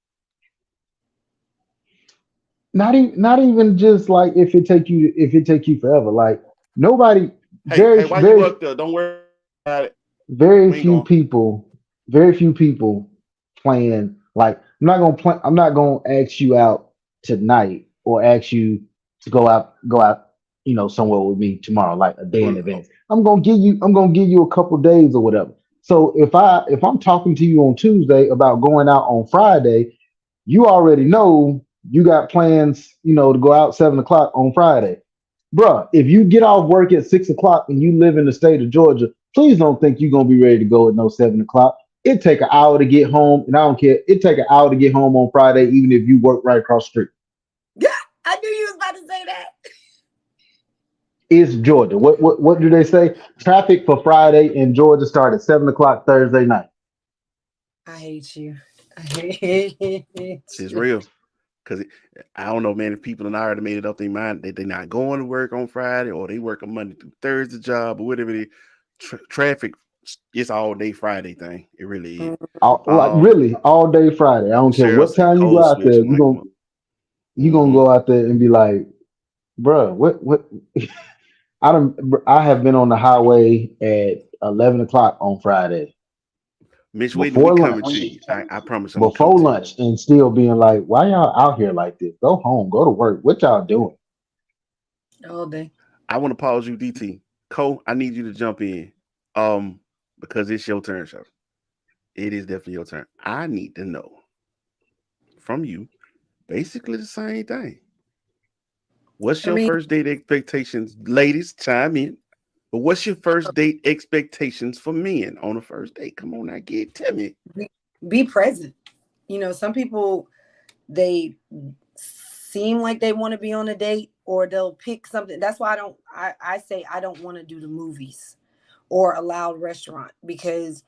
Not even just like if it take you forever. Like nobody, Hey, why you up there? Don't worry about it. very We ain't few going. people, very few people plan. Like I'm not gonna ask you out tonight or ask you to go out, somewhere with me tomorrow, like a day in Well, advance. I'm gonna give you a couple days or whatever. So if I'm talking to you on Tuesday about going out on Friday, you already know you got plans, to go out 7 o'clock on Friday. Bruh, if you get off work at 6 o'clock and you live in the state of Georgia, please don't think you're gonna be ready to go at no 7 o'clock. It take an hour to get home, and I don't care. It take an hour to get home on Friday, even if you work right across the street. Yeah, I knew you was about to say that. It's Georgia. What do they say? Traffic for Friday in Georgia start at 7 o'clock Thursday night. I hate you. I hate it's you. real. Cause I don't know, man. If people and I already made it up their mind that they're not going to work on Friday, or they work a Monday through Thursday job, or whatever it is, traffic, it's all day Friday thing. It really is. Like Um, really all day Friday. I don't care Cheryl what said time you go code out there. switching like a mother. You gonna Mm-hmm. go out there and be like, bruh, what? I have been on the highway at 11 o'clock on Friday Mitch Whitney, we before coming to lunch. you. I promise I'm gonna come Before to you. lunch, and still being like, why y'all out here like this? Go home, go to work. What y'all doing? All day. I want to pause you, DT. Cole, I need you to jump in. Um, because it's your turn, show. It is definitely your turn. I need to know from you basically the same thing. What's I your mean, first date expectations? Ladies, chime in. But what's your first date expectations for men on a first date? Come on now, tell me. be present. Some people they seem like they want to be on a date, or they'll pick something. That's why I say I don't want to do the movies or a loud restaurant, because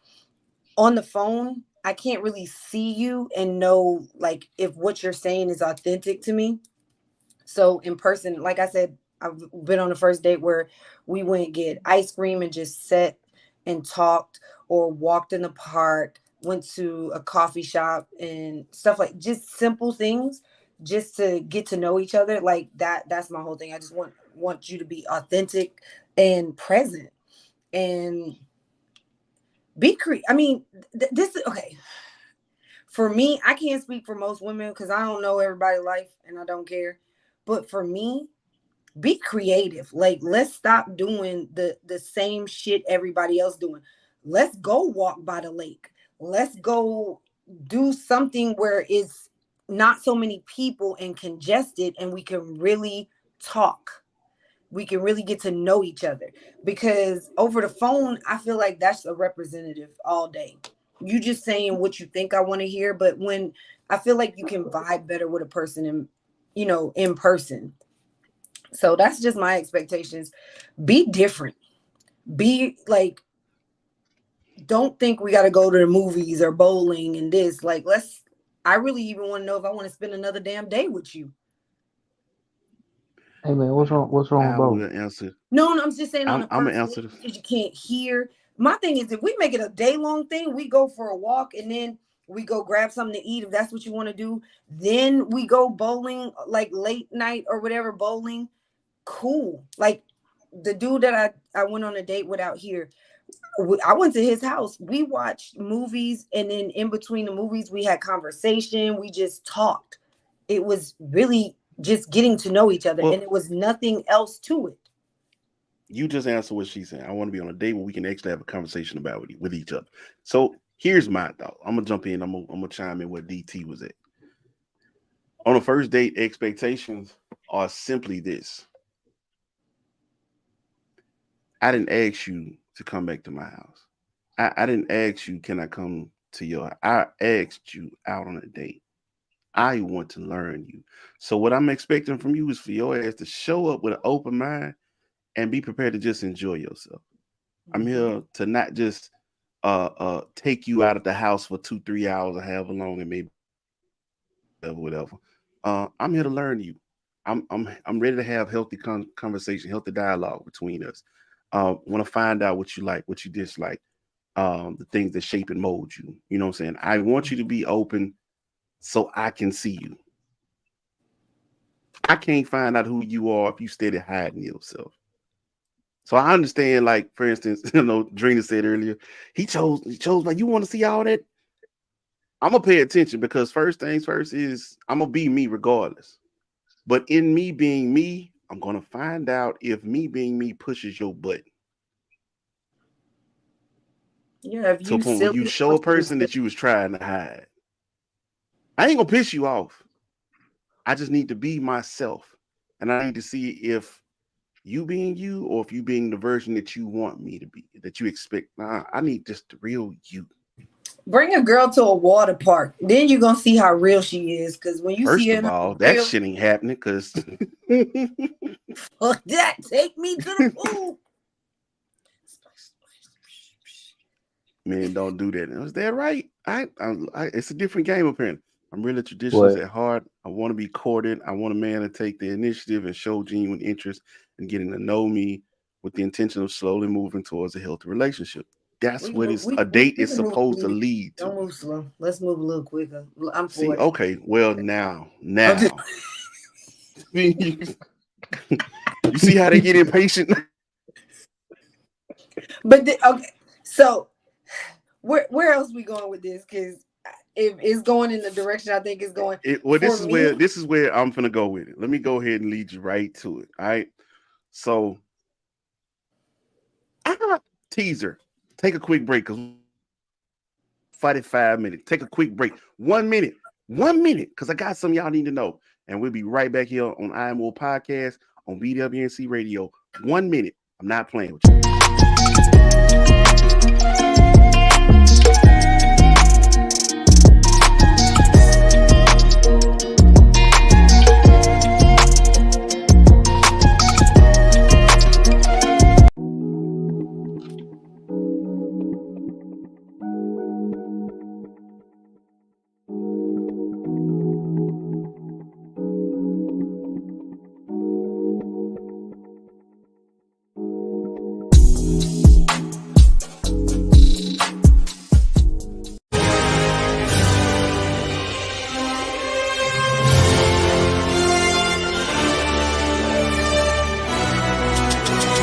on the phone I can't really see you and know like if what you're saying is authentic to me. So in person, like I said, I've been on a first date where we went get ice cream and just sat and talked, or walked in the park, went to a coffee shop and stuff, like just simple things just to get to know each other. Like that's my whole thing. I just want you to be authentic and present and I mean, this is okay. For me, I can't speak for most women because I don't know everybody's life and I don't care. But for me, be creative. Like, let's stop doing the same shit everybody else doing. Let's go walk by the lake. Let's go do something where it's not so many people and congested, and we can really talk. We can really get to know each other, because over the phone, I feel like that's a representative all day. You just saying what you think I want to hear, but when I feel like you can vibe better with a person in person. So that's just my expectations. Be different. Be like, don't think we got to go to the movies or bowling and this. Like, I really even want to know if I want to spend another damn day with you. Hey man, what's wrong? What's wrong with I bowling? will answer. No, I'm just saying on the I'm gonna first answer date, this. because you can't hear. My thing is, if we make it a day long thing, we go for a walk and then we go grab something to eat if that's what you want to do. Then we go bowling, like late night or whatever, bowling. Cool. Like the dude that I went on a date with out here, I went to his house. We watched movies, and then in between the movies, we had conversation. We just talked. It was really just getting to know each other, Well, and it was nothing else to it. you just answered what she's saying. I want to be on a date where we can actually have a conversation about with each other. So here's my thought. I'm gonna jump in. I'm gonna chime in where DT was at. On a first date, expectations are simply this: I didn't ask you to come back to my house. I didn't ask you, can I come to your? I asked you out on a date. I want to learn you. So what I'm expecting from you is for your ass to show up with an open mind and be prepared to just enjoy yourself. I'm here to not just take you out of the house for 2-3 hours or however long it may be, whatever. I'm here to learn you. I'm ready to have healthy conversation, healthy dialogue between us. Want to find out what you like, what you dislike, the things that shape and mold you. You know what I'm saying? I want you to be open so I can see you. I can't find out who you are if you steady hiding yourself. So I understand, like, for instance, Drina said earlier, he chose like, you want to see all that? I'm gonna pay attention, because first things first is I'm gonna be me regardless. But in me being me, I'm gonna find out if me being me pushes your button. Yeah, if To a you point where you silly, show a person that you was trying to hide. I ain't gonna piss you off. I just need to be myself. And I need to see if you being you, or if you being the version that you want me to be, that you expect. Nah, I need just the real you. bring a girl to a water park. Then you're gonna see how real she is. Because when you see First her of in her all, that real, shit ain't happening, because fuck that. Take me to the pool. men don't do that. Is that right? It's a different game apparently. I'm really traditionalist What? at heart. I want to be courted. I want a man to take the initiative and show genuine interest in getting to know me, with the intention of slowly moving towards a healthy relationship. That's what a date We is can move supposed to slow. lead Don't to. move slow. Let's move a little quicker. I'm See, for it. okay, well now, I'm just, you see how they get impatient. but okay. So where else we going with this? Because if it's going in the direction I think it's going Well, for me. this is where I'm gonna go with it. Let me go ahead and lead you right to it. All right. So I got teaser. Take a quick break, because 45 minutes. Take a quick break. 1 minute. 1 minute. Because I got some y'all need to know. And we'll be right back here on IMO Podcast on BWNC Radio. 1 minute. I'm not playing with you.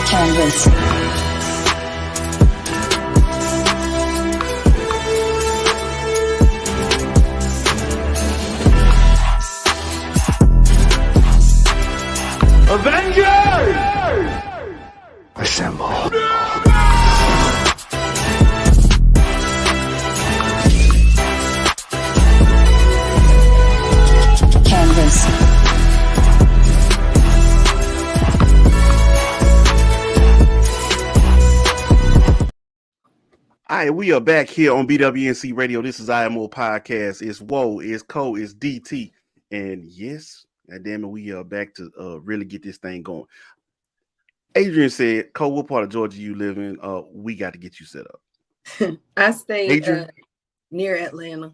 Canvas. Avengers! Assemble. Canvas. All right, we are back here on BWNC Radio. This is IMO Podcast. It's Whoa, it's Cole, it's DT. And yes, damn it, we are back to really get this thing going. Adrian said, Cole, what part of Georgia you live in? We got to get you set up. I stay Adrian? near Atlanta.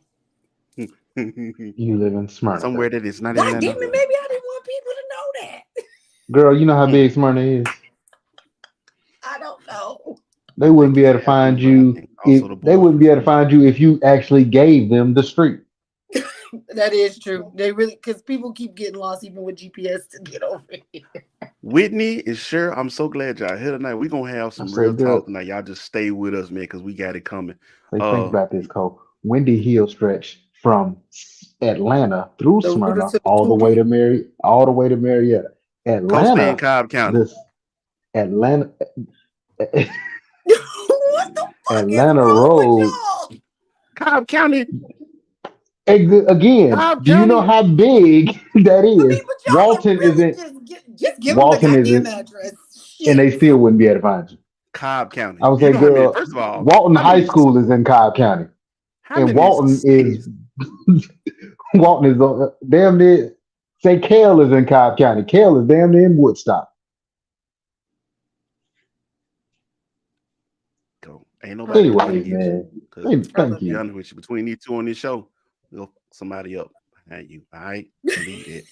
You live in Smyrna. Somewhere that is not God in damn it, Atlanta. maybe I didn't want people to know that. Girl, you know how big Smyrna is. I don't know. They wouldn't be able to find you. They wouldn't be able to find you if you actually gave them the street. That is true. They really, because people keep getting lost even with GPS to get over here. Whitney and Cher, I'm so glad y'all here tonight. We're going to have some real talk tonight. Y'all just stay with us, man, because we got it coming. Think about this, Cole. Windy Hill stretch from Atlanta through Smyrna all the way to Marietta. Atlanta, Cobb County. Atlanta. What the fuck Atlanta is wrong Road. with y'all? Cobb County. Again, Cobb do you know how big that is? I mean, but y'all Walton really isn't. Just give Walton them the isn't. goddamn address. Shit. And they still wouldn't be able to find you. Cobb County. I was You saying, know how many- girl, first of all, Walton High School is in Cobb County. And Walton is Walton is damn near. Say Cale is in Cobb County. Cale is damn near in Woodstock. Go. Ain't nobody. Anyways, man. Hey, thank Be you. honest with you, between these two on this show, we'll somebody up behind you. All right, believe it.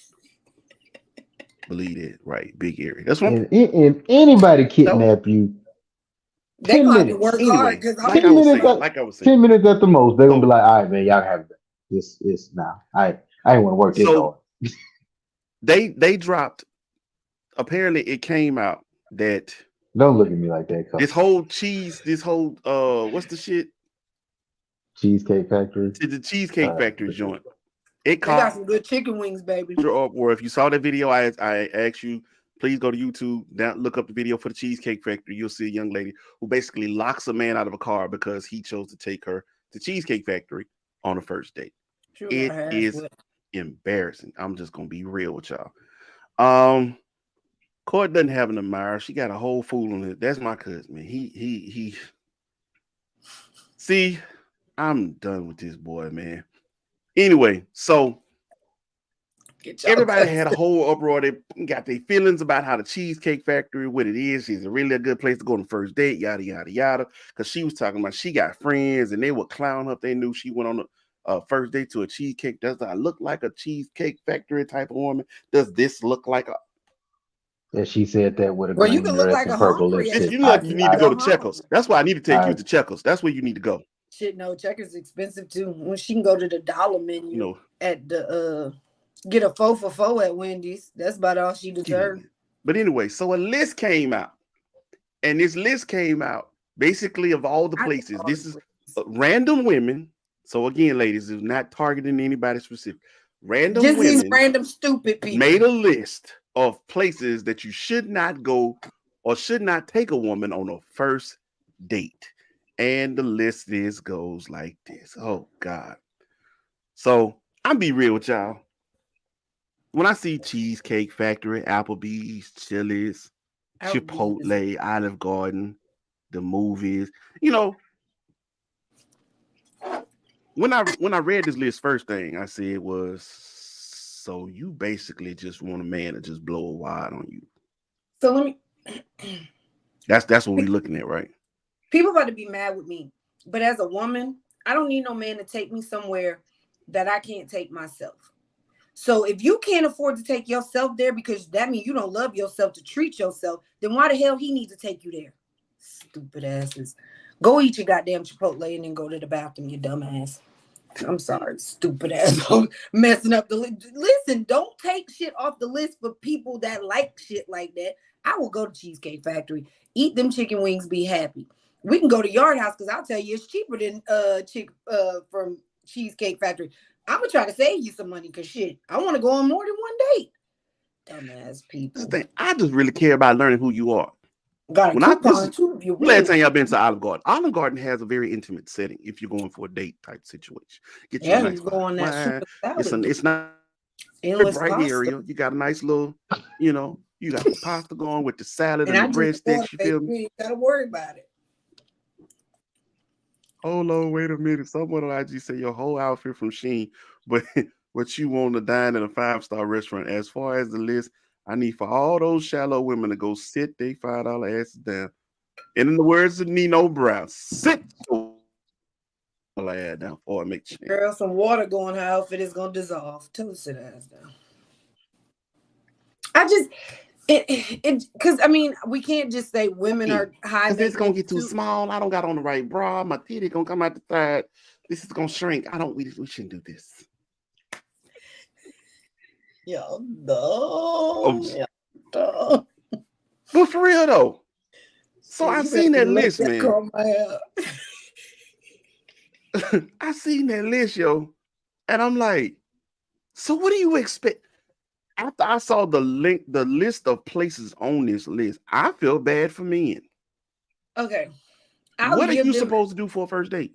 Believe it, right? Big area. That's one. And anybody kidnap you, They 10 gonna have to minutes. work Anyway, hard because like I was saying, 10 minutes at the most, they're gonna be like, all right, man, y'all have this. It's now. I ain't want to work this hard. They dropped. Apparently, it came out that Don't look at me like that. this whole what's the shit? Cheesecake Factory. To the Cheesecake Factory joint. It they got caught some good chicken wings, baby. or if you saw that video, I asked you, please go to YouTube, look up the video for the Cheesecake Factory. You'll see a young lady who basically locks a man out of a car because he chose to take her to Cheesecake Factory on a first date. It is embarrassing. I'm just gonna be real with y'all. Court doesn't have an admirer. She got a whole fool on it. That's my cousin, man. He see, I'm done with this boy, man. Anyway, so everybody had a whole uproar. They got their feelings about how the Cheesecake Factory, what it is really a good place to go on the first date, yada yada yada. Because she was talking about she got friends and they would clown her if they knew she went on a first date to a cheesecake. Does that look like a Cheesecake Factory type of woman? Does this look like a? Yeah, she said that with a Well, you green can look dress like and a purple hungry lipstick. You look, you need to go to Checkers. That's why I need to take you to Checkers. That's where you need to go. Shit, no, Checkers expensive too. When she can go to the dollar menu at the get a 4 for $4 at Wendy's. That's about all she deserved. But anyway, so a list came out, and this list came out basically of all the places. This is random women. So again, ladies, it's not targeting anybody specific. Random just women, these random stupid people made a list of places that you should not go or should not take a woman on a first date. And the list goes like this. Oh God. So I'll be real with y'all. When I see Cheesecake Factory, Applebee's, Chili's, Chipotle, Olive Garden, the movies, when I read this list, first thing I said was, so you basically just want a man to just blow a wad on you. So let me. That's what we're looking at, right? People about to be mad with me, but as a woman, I don't need no man to take me somewhere that I can't take myself. So if you can't afford to take yourself there because that means you don't love yourself to treat yourself, then why the hell he needs to take you there? Stupid asses. Go eat your goddamn Chipotle and then go to the bathroom, you dumbass. I'm sorry, stupid ass. Messing up the list. Listen, don't take shit off the list for people that like shit like that. I will go to Cheesecake Factory, eat them chicken wings, be happy. We can go to Yard House because I'll tell you it's cheaper than from Cheesecake Factory. I'm gonna try to save you some money because shit, I want to go on more than one date. Dumbass people. I just really care about learning who you are. Got a When I coupon too. You last win. time y'all been to Olive Garden. Olive Garden has a very intimate setting if you're going for a date type situation. Get you a Yeah, nice you go on glass of that wine. super salad. It's not a Endless bright pasta. area. You got a nice little, you got the pasta going with the salad And and I the drink water, breadsticks. You baby. feel You me? ain't gotta worry about it. Oh Lord, wait a minute. Someone on IG say your whole outfit from Shein, but what you want to dine in a 5-star restaurant. As far as the list, I need for all those shallow women to go sit their $5 asses down. And in the words of Nino Brown, sit your ass down before I make change. Girl, some water going her outfit is gonna dissolve. Tell her to sit her ass down. I just because I mean we can't just say women are high Because it's gonna maintenance get too too. small. I don't got on the right bra. My titty gonna come out the side. This is gonna shrink. We shouldn't do this. Yo, no. Oh, No. but for real though. So Shit, I you seen better that let list, that man. curl my hair. I seen that list, yo, and I'm like, so what do you expect? After I saw the list of places on this list, I feel bad for men. Okay. What are you supposed to do for a first date?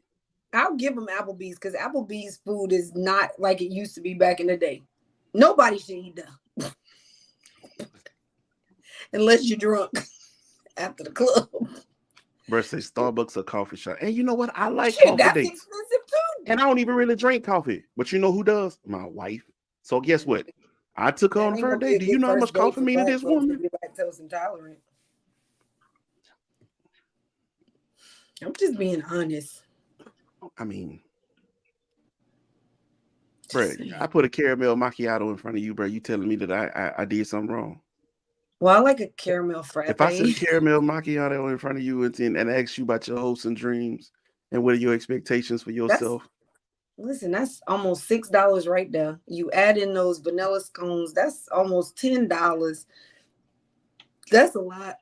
I'll give them Applebee's because Applebee's food is not like it used to be back in the day. Nobody should eat that. Unless you're drunk after the club. Bro, say Starbucks or coffee shop. And you know what? I like Shit, coffee that's dates. expensive too. And I don't even really drink coffee. But you know who does? My wife. So guess what? I took her That on the ain't gonna first be a date. Do you good know how first much date coffee for mean to black this folks woman? if you're lactose intolerant. I'm just being honest. I mean, Just bro, saying. I put a caramel macchiato in front of you, bro. You telling me that I did something wrong? Well, I like a caramel frappe. If I said a caramel macchiato in front of you and asked you about your hopes and dreams and what are your expectations for yourself? Listen, that's almost $6 right there. You add in those vanilla scones, that's almost $10. That's a lot.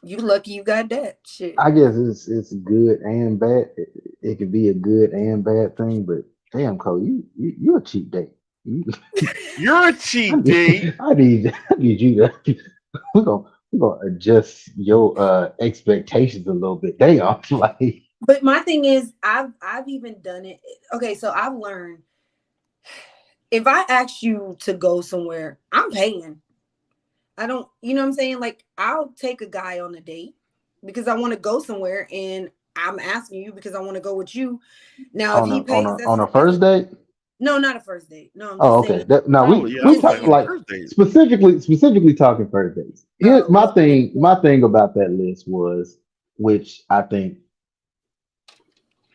You lucky you got that shit. I guess it's good and bad. It could be a good and bad thing, but damn, Cole, you're a cheap date. You're a cheap date. I need you to we're gonna adjust your expectations a little bit. Damn, like But my thing is, I've even done it. Okay, so I've learned if I ask you to go somewhere, I'm paying. I don't, you know what I'm saying? Like, I'll take a guy on a date because I want to go somewhere, and I'm asking you because I want to go with you. Now, if he pays, on a first date. No, not a first date. No, I'm just Oh, okay. saying. No, Oh, yeah, I we was talk like, like first date. specifically talking first dates. Here's Oh, well, my thing about that list was, which I think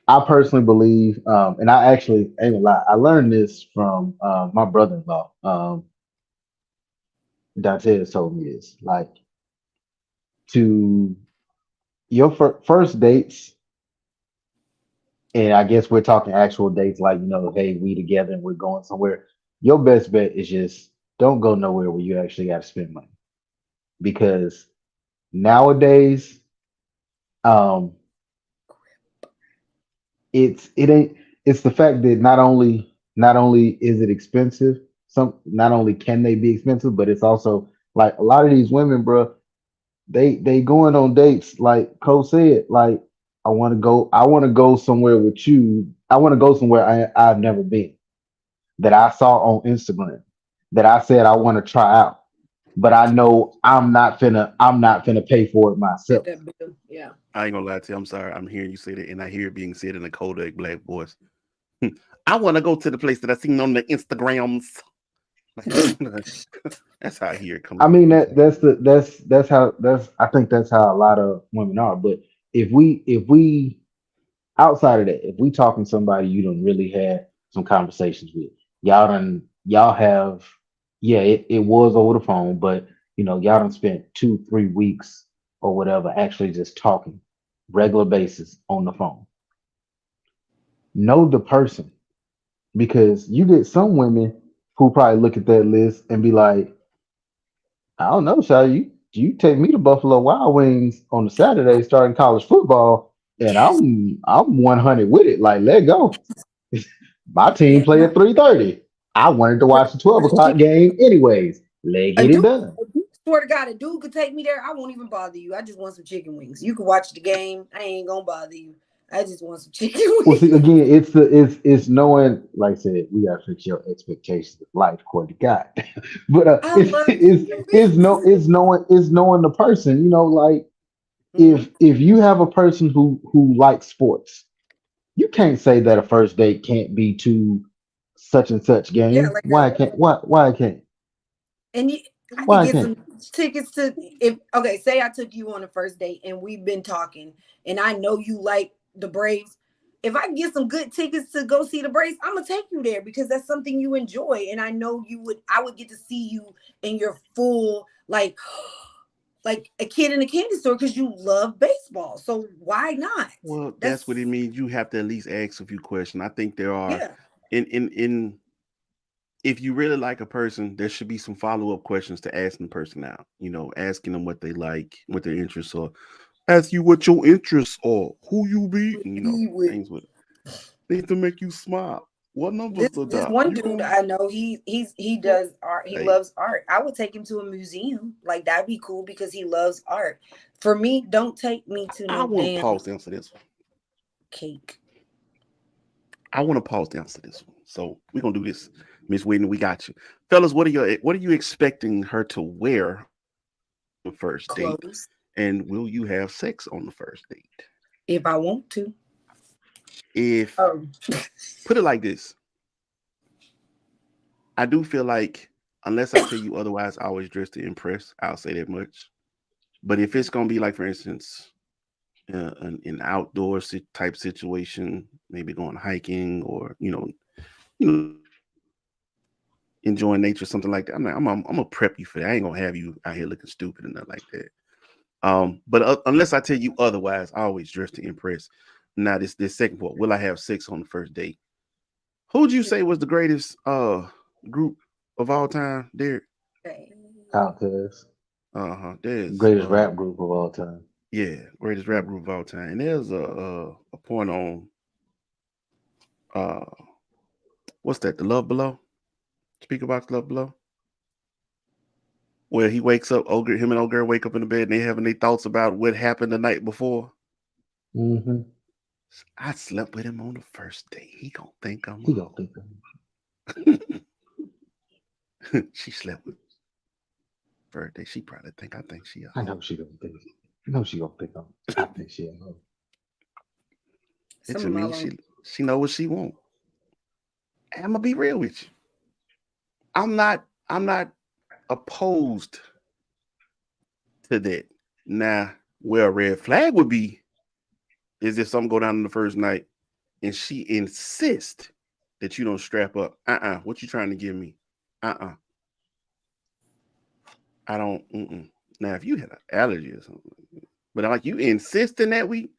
I personally believe, and I actually ain't gonna lie, I learned this from my brother-in-law. Dante has told me this, like to your first dates, and I guess we're talking actual dates, like hey, we together and we're going somewhere. Your best bet is just don't go nowhere where you actually got to spend money, because nowadays, um, it's the fact that not only is it expensive, not only can they be expensive, but it's also like a lot of these women, bro, they going on dates like Cole said, like I want to go somewhere with you. I want to go somewhere I've never been, that I saw on Instagram, that I said I want to try out, but I know I'm not finna pay for it get myself. that bill. Yeah. I ain't gonna lie to you. I'm sorry. I'm hearing you say that, and I hear it being said in a Kodak black voice. I want to go to the place that I seen on the Instagrams. That's how I hear it coming. I mean that's I think that's how a lot of women are. But if we outside of that, if we talking somebody you don't really have some conversations with, y'all have, yeah, it was over the phone, but y'all done spent 2-3 weeks or whatever, actually just talking regular basis on the phone. Know the person, because you get some women who probably look at that list and be like, I don't know, Shy, you take me to Buffalo Wild Wings on a Saturday starting college football, and I'm 100 with it. Like, let go. My team Yeah, play at 3:30. I wanted to watch the 12 o'clock game anyways. Let a get it dude, done. swear to God, a dude could take me there. I won't even bother you. I just want some chicken wings. You can watch the game. I ain't gonna bother you. I just want some chicken Well, see, wings. again, it's knowing, like I said, we gotta fix your expectations of life, according to God. But I love chicken wings. it's knowing the person. Like Mhm. if you have a person who likes sports, you can't say that a first date can't be to such and such Yeah, game. like Why I can't? Why I can't? and I could Why I get can't? some tickets to if okay, say I took you on a first date and we've been talking and I know you like the Braves. If I can get some good tickets to go see the Braves, I'm gonna take you there because that's something you enjoy. And I know I would get to see you in your full like a kid in a candy store because you love baseball. So why not? Well, that's what it That's means. You have to at least ask a few questions. I think there are yeah. in if you really like a person, there should be some follow-up questions to ask the person out. Asking them what they like, what their interests are. Ask you what your interests are, who you be, He would things with things to make you smile. What numbers to this dial? one You dude know, I know he does art. He hey, loves art. I would take him to a museum. Like that'd be cool because he loves art. For me, don't take me to I no want to damn pause to answer this one. cake. I want to pause to answer this one. So we're gonna do this, Miss Whitney. We got you, fellas. What are you expecting her to wear on the first date, Clothes. and will you have sex on the first date? If I want to. If Oh. put it like this, I do feel like unless I tell you otherwise, I always dress to impress. I'll say that much. But if it's gonna be like, for instance, an outdoor type situation, maybe going hiking or you know, enjoying nature, something like that. I'm gonna prep you for that. I ain't gonna have you out here looking stupid and nothing like that. But unless I tell you otherwise, I always dress to impress. Now, this second part, will I have sex on the first date? Who'd you say was the greatest group of all time, Derek? Okay. Outcast, Uh-huh. There's greatest rap group of all time. yeah, greatest rap group of all time. And there's a point on uh what's that? The Love Below. Speak about Love Below. Where he wakes up, him and old girl wake up in the bed and they having their thoughts about what happened the night before. Hmm. I slept with him on the first date. He gonna think I'm He gonna think of she slept with first date. She probably think I think she a I hoe. know she gonna think. I know she gonna think of. I think she know. It Some just of my means long she know what she want. And I'm gonna be real with you. I'm not opposed to that. Now, where a red flag would be is if something go down on the first night and she insists that you don't strap up. What you trying to give me? Uh-uh. I don't. Mm-mm. Now, if you had an allergy or something, but like you insisting that you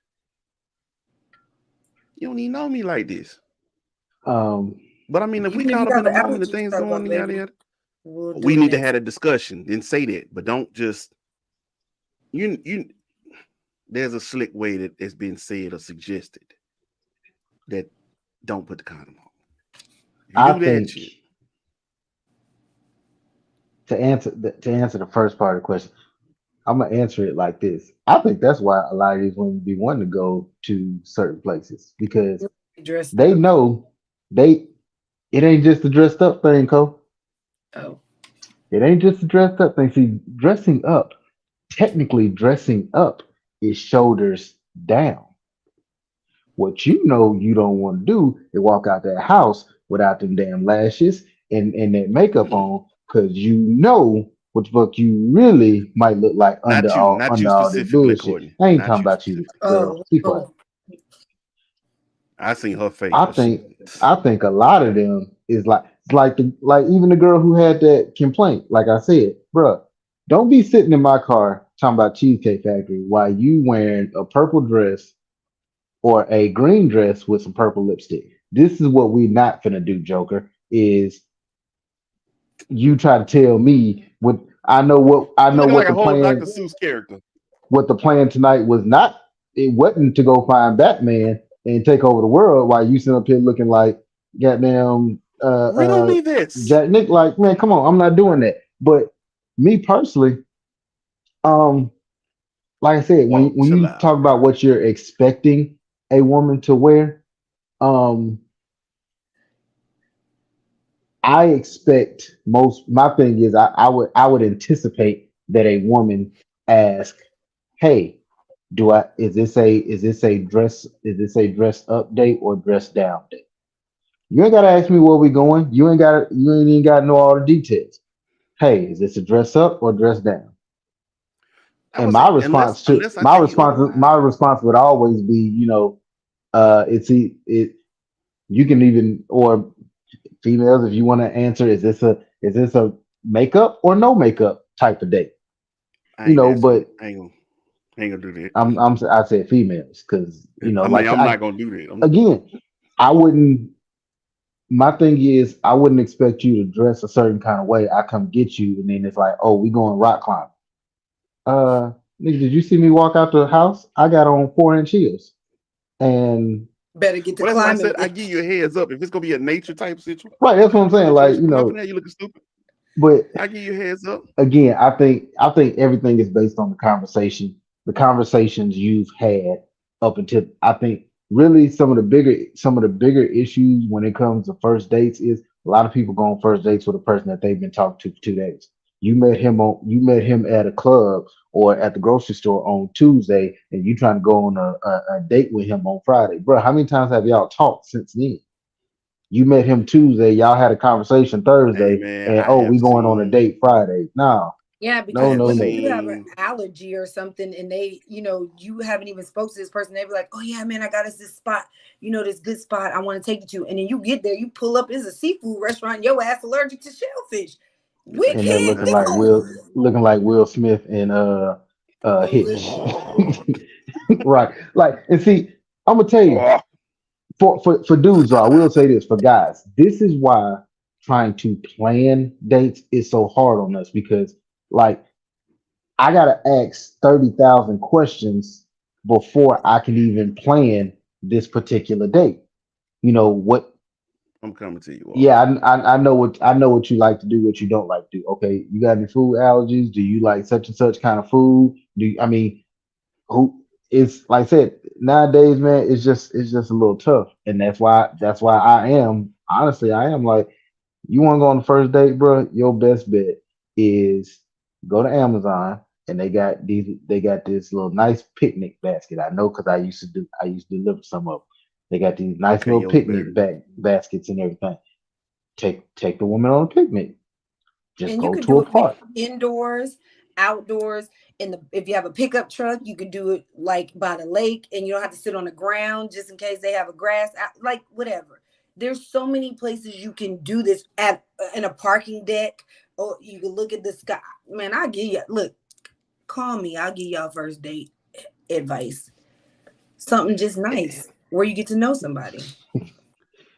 don't even know me like this. Um, But I mean, if we even if you caught up got in the the moment, the allergies, things talk going about on, yada baby. yada, We'll do we it need to next. have a discussion and say that. But don't just you. There's a slick way that has been said or suggested that don't put the condom on. If you I do that think shit, to answer the first part of the question, I'm gonna answer it like this. I think that's why a lot of these women be wanting to go to certain places because Dressed they up. know they it ain't just a dressed up thing, Cole. Oh. It ain't just a dressed up thing. See, dressing up is shoulders down. What you don't want to do is walk out that house without them damn lashes and that makeup mm-mm. on, because you know what the fuck you really might look like under all Not you under all that specifically, bullshit. Courtney. I ain't Not talking you about you, specifically. girl. Oh. Be quiet. Oh. I seen her face, I but she. think I think a lot of them is like even the girl who had that complaint. Like I said, bruh, don't be sitting in my car talking about Cheesecake Factory, why you wearing a purple dress or a green dress with some purple lipstick. This is what we not finna do, Joker. Is you try to tell me what I You know looking what like a the whole plan Dr. Seuss character. what the plan tonight was not. It wasn't to go find Batman and take over the world while you sit up here looking like goddamn Riddle me this. Jack Nick. Like, man, come on, I'm not doing that. But me personally, um, like I said, Whoa, when chill you out. talk about what you're expecting a woman to wear, um, I expect most. My thing is, I would anticipate that a woman ask, "Hey, do I is this a dress up date or dress down date?" You ain't gotta ask me where we going. You ain't even gotta know all the details. Hey, is this a dress up or dress down? I And would say unless I tell you otherwise. my response would always be, it you can even or females if you want to answer, is this a makeup or no makeup type of date? I ain't answering But it. I ain't gonna do that. I said females because I mean, like I'm I not gonna do that. again, I wouldn't. My thing is, I wouldn't expect you to dress a certain kind of way. I come get you, and then it's like, oh, we going rock climbing. Uh, Nigga, did you see me walk out the house? I got on 4-inch heels, and Better get to Well, that's why I climbing said I with. give you a heads up. If it's gonna be a nature type right, that's what I'm saying. Like, situation, come out there, you looking stupid. but I give you a heads up. again, I think everything is based on the conversations you've had up until I think really some of the bigger issues when it comes to first dates is a lot of people go on first dates with a person that they've been talking to for 2 days. You met him at a club or at the grocery store on Tuesday, and you trying to go on a date with him on Friday, bro. How many times have y'all talked since then? You met him Tuesday, y'all had a conversation Hey Thursday, man, and oh, we going on a date Friday. No, Yeah, I no, because have no, what if no. you have an seen. allergy or something and they, you haven't even spoke to this person, they be like, oh yeah, man, I got us this spot, this good spot I want to take you to. And then you get there, you pull up, it's a seafood restaurant, your ass allergic to shellfish. This We ain't And they're gonna be can't nothing. go. looking like Will Smith and Hitch. Right. Like, and see, I'm gonna tell you, Oh, for dudes, though, I will say this for guys, this is why trying to plan dates is so hard on us because like I gotta ask 30,000 questions before I can even plan this particular date. You know what I'm coming to you all. Yeah, I know what you like to do, what you don't like to do. Okay, you got any food allergies? Do you like such and such kind of food? I mean, who it's like I said, nowadays, man, it's just a little tough. And that's why I am like, you want to go on the first date, bro? Your best bet is go to Amazon and they got this little nice picnic basket. I know because I used to deliver some of them. They got these nice Okay, little Youngsberg. picnic baskets and everything. Take the woman on a picnic. Just And you go could to do a it with park. indoors, outdoors. If you have a pickup truck, you could do it like by the lake, and you don't have to sit on the ground just in case they have a grass, like whatever. There's so many places you can do this at in a parking deck, or you can look at the sky. Man, I give you look. Call me. I'll give y'all first date advice. Something just nice where you get to know somebody.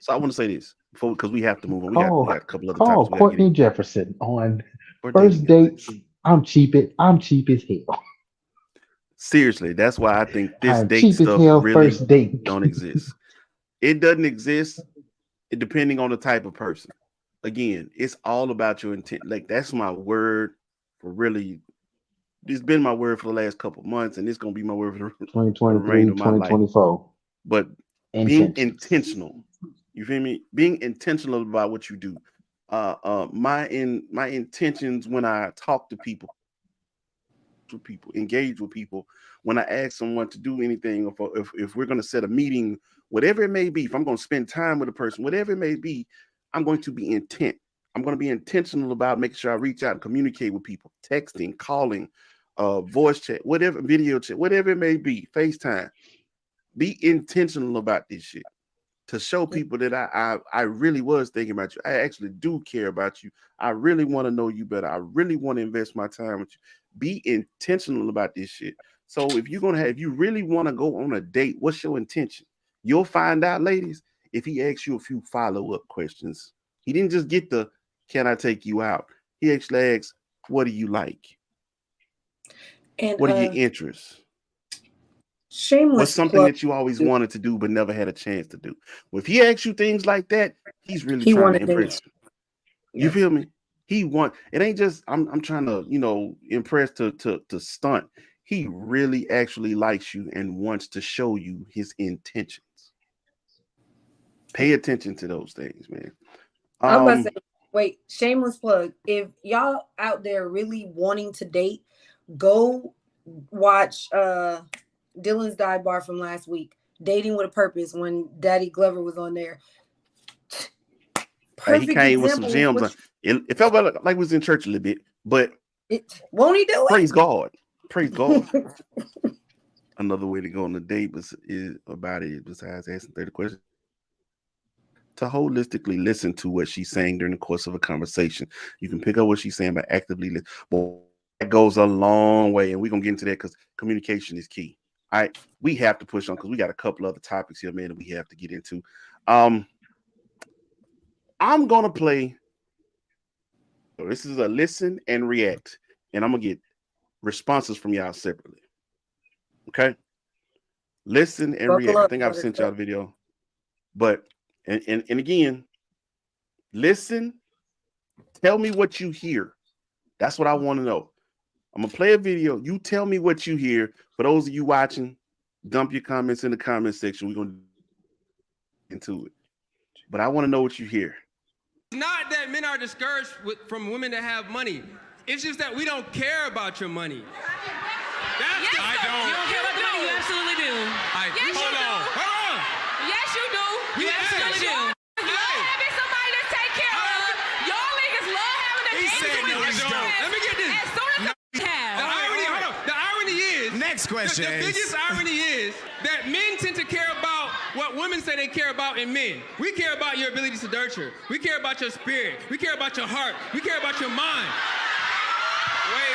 So I want to say this before because we have to move on. We Call got a couple other call topics we got to get in Courtney Jefferson on for first dating dates. advice. I'm cheap as hell. Seriously, that's why I think this I'm date cheap as stuff hell really first date. don't exist. It doesn't exist depending on the type of person. Again, it's all about your intent. Like that's my word for really. It's been my word for the last couple months, and it's gonna be my word for the remainder 2023, of my life. 2024. But being Intentions. intentional, you feel me? Being intentional about what you do. My intentions when I talk to people, engage with people, when I ask someone to do anything, if we're going to set a meeting, whatever it may be, if I'm going to spend time with a person, whatever it may be, I'm going to be intent. I'm going to be intentional about making sure I reach out and communicate with people, texting, calling, voice chat, whatever, video chat, whatever it may be, FaceTime. Be intentional about this shit. to show people that I really was thinking about you. I actually do care about you. I really want to know you better. I really want to invest my time with you. Be intentional about this shit. So if you really want to go on a date, what's your intention? You'll find out, ladies, if he asks you a few follow-up questions. He didn't just get the "can I take you out?" He actually asks, "What do you like? And What are your interests? shameless What's something plug. that you always wanted to do but never had a chance to do?" Well, if he asks you things like that, he's really He trying to wanted to. impress you. You Yes. feel me? It ain't just I'm trying to, impress to stunt. He really actually likes you and wants to show you his intentions. Pay attention to those things, man. I was about to say, wait, shameless plug. If y'all out there really wanting to date, go watch Dylan's dive bar from last week, Dating with a Purpose, when Daddy Glover was on there. He Perfect came with some example. gems. It felt like we was in church a little bit, but Won't he do it? praise God. Praise God. Another way to go on a date besides asking 30 questions, to holistically listen to what she's saying during the course of a conversation. You can pick up what she's saying by actively listening. Well, that goes a long way, and we're gonna get into that because communication is key. All right, we have to push on because we got a couple other topics here, man, that we have to get into. I'm gonna play. So this is a listen and react, and I'm gonna get responses from y'all separately. Okay, listen and react. I think I've sent y'all the video, but and again, listen. Tell me what you hear. That's what I want to know. I'm gonna play a video. You tell me what you hear. For those of you watching, dump your comments in the comment section. We're gonna get into it, but I want to know what you hear. Not that men are discouraged from women that have money. It's just that we don't care about your money. Yes, I sir. don't. You don't care about the money? You absolutely do. Yes, you do. Hold on. Yes, you do. You absolutely do. Love having somebody to take care of. Y'all niggas love having to He said no, we don't. Let me get this. As soon as The irony is. Next question. The biggest irony is that men tend to care about what women say they care about in men. We care about your ability to nurture. We care about your spirit. We care about your heart. We care about your mind. Wait.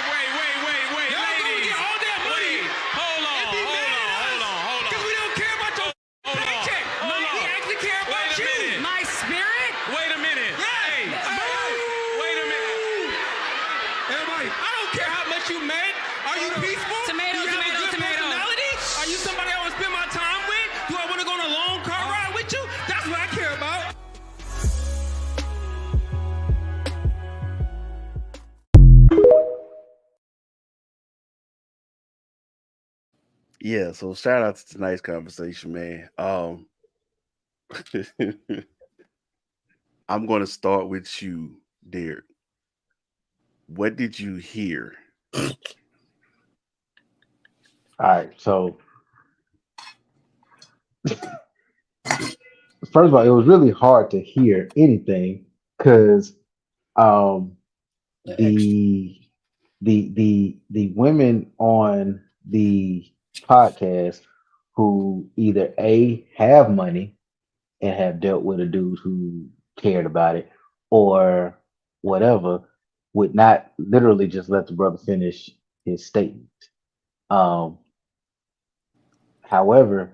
Y'all gonna get all that money. Hold on. Because we don't care about your paycheck. We actually care about Wait a you. minute. my spirit. Wait a minute. Hey. Wait a minute. Everybody, I don't care how much you make. Are you peaceful? Tomato, Do you have a good tomato. personality? Are you somebody I want to spend my time with? Do I want to go on a long car ride with you? That's what I care about. Yeah, so shout out to tonight's conversation, man. I'm going to start with you, Derek. What did you hear? All right, so first of all, it was really hard to hear anything because the women on the podcast who either A, have money and have dealt with a dude who cared about it, or whatever, would not literally just let the brother finish his statement. However,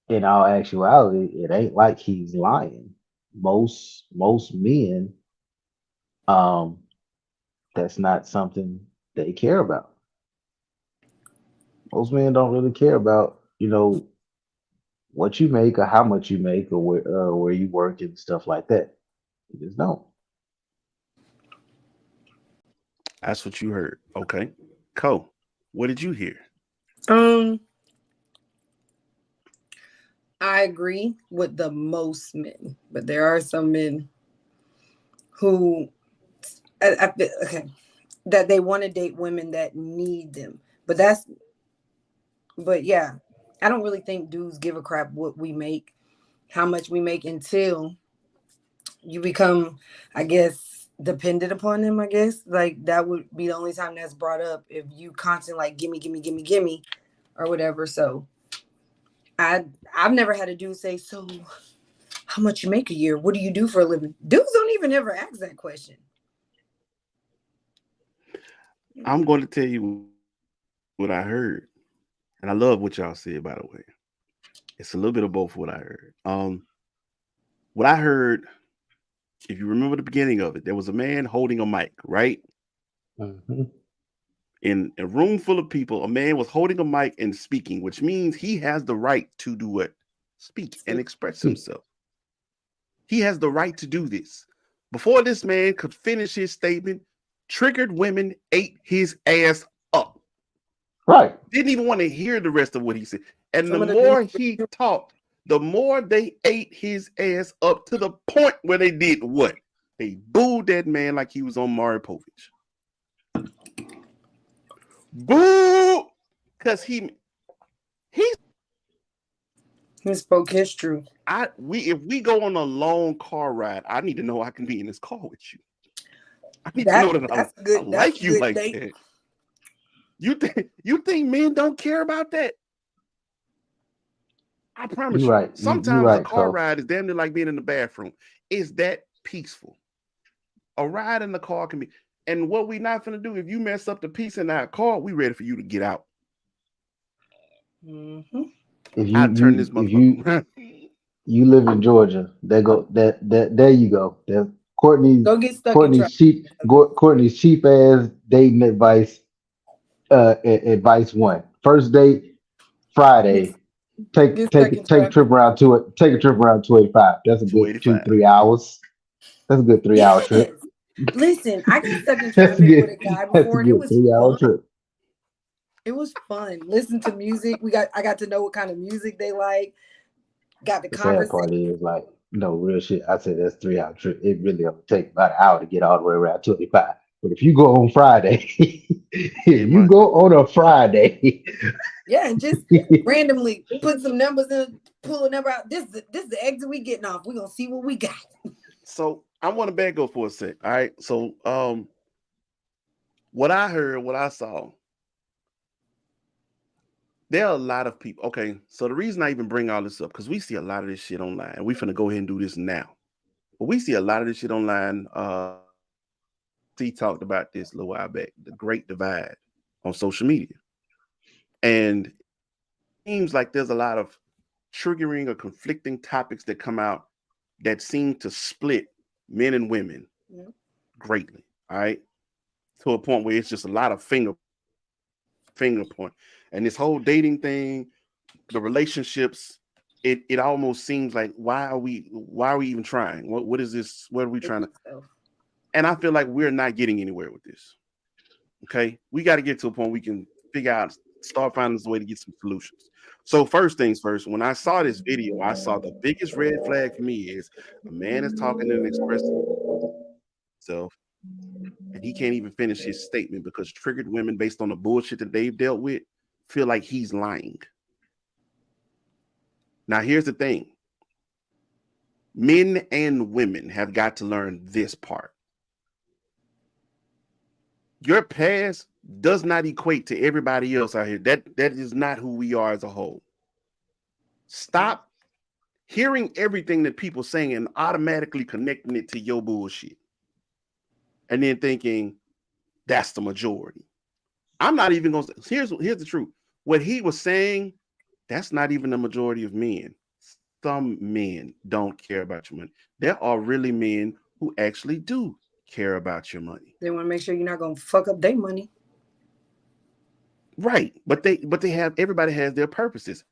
in all actuality, it ain't like he's lying. Most men, that's not something they care about. Most men don't really care about, what you make or how much you make or where you work and stuff like that. They just don't. That's what you heard. Okay. Cole, what did you hear? I agree with the most men, but there are some men who that they want to date women that need them. But yeah, I don't really think dudes give a crap what we make, how much we make, until you become, I guess, dependent upon them. I guess like that would be the only time that's brought up, if you constantly like gimme or whatever. So I've never had a dude say, so how much you make a year? What do you do for a living? Dudes don't even ever ask that question. I'm going to tell you what I heard, and I love what y'all said. By the way, it's a little bit of both. What I heard. What I heard. If you remember the beginning of it, there was a man holding a mic, right? Mhm. In a room full of people, a man was holding a mic and speaking, which means he has the right to do what? Speak and express himself. He has the right to do this. Before this man could finish his statement, triggered women ate his ass up. Right. Didn't even want to hear the rest of what he said. And Some the of the more dudes- he talked, the more they ate his ass up to the point where they did what? They booed that man like he was on Maury Povich. Boo! Because he spoke his truth. if we go on a long car ride, I need to know I can be in this car with you. I need to know that That's I good. like That's you good like date. that. You think men don't care about that? I promise You're you. right. Sometimes You're a right, car Cole. ride is damn near like being in the bathroom. It's that peaceful. A ride in the car can be, and what we not finna do, if you mess up the peace in our car, we ready for you to get out. Mm-hmm. If I turn this if you motherfucker around. you live in Georgia, there go that there you go. There, Go get stuck in traffic. Courtney's cheap ass dating advice. Advice one: first date Friday. Get stuck in Take a trip traffic. around take a trip around 285. That's a good 285. 2-3 hours. That's a good 3 hour Yes. trip. Listen, I got stuck in That's a traffic with a good guy that's a before, and it good was 3 hour fun. trip. It was fun. Listen to music. I got to know what kind of music they like. Got the The sad conversation. part is like, no real shit. I said that's 3 hour trip. It really only take about an hour to get all the way around 25. But if you go on Friday, if you go on a Friday, Yeah, and just randomly put some numbers in, pull a number out. This is the exit we getting off. We're gonna see what we got. So I want to back up for a sec. All right. So what I heard, what I saw, there are a lot of people. Okay, so the reason I even bring all this up, because we see a lot of this shit online. We finna go ahead and do this now. But we see a lot of this shit online. He talked about this a little while back, the Great Divide on social media. And it seems like there's a lot of triggering or conflicting topics that come out that seem to split men and women greatly. All right. To a point where it's just a lot of finger point. And this whole dating thing, the relationships, it almost seems like why are we even trying? What is this? What are we trying to? And I feel like we're not getting anywhere with this. Okay, we got to get to a point we can figure out, start finding a way to get some solutions. So first things first, when I saw this video, I saw the biggest red flag for me is a man is talking and expressing himself, and he can't even finish his statement because triggered women, based on the bullshit that they've dealt with, feel like he's lying. Now, here's the thing. Men and women have got to learn this part. Your past does not equate to everybody else out here. That is not who we are as a whole. Stop hearing everything that people saying and automatically connecting it to your bullshit. And then thinking that's the majority. I'm not even going to here's the truth. What he was saying, that's not even the majority of men. Some men don't care about your money. There are really men who actually do care about your money. They want to make sure you're not gonna fuck up their money. Right. But they have, everybody has their purposes.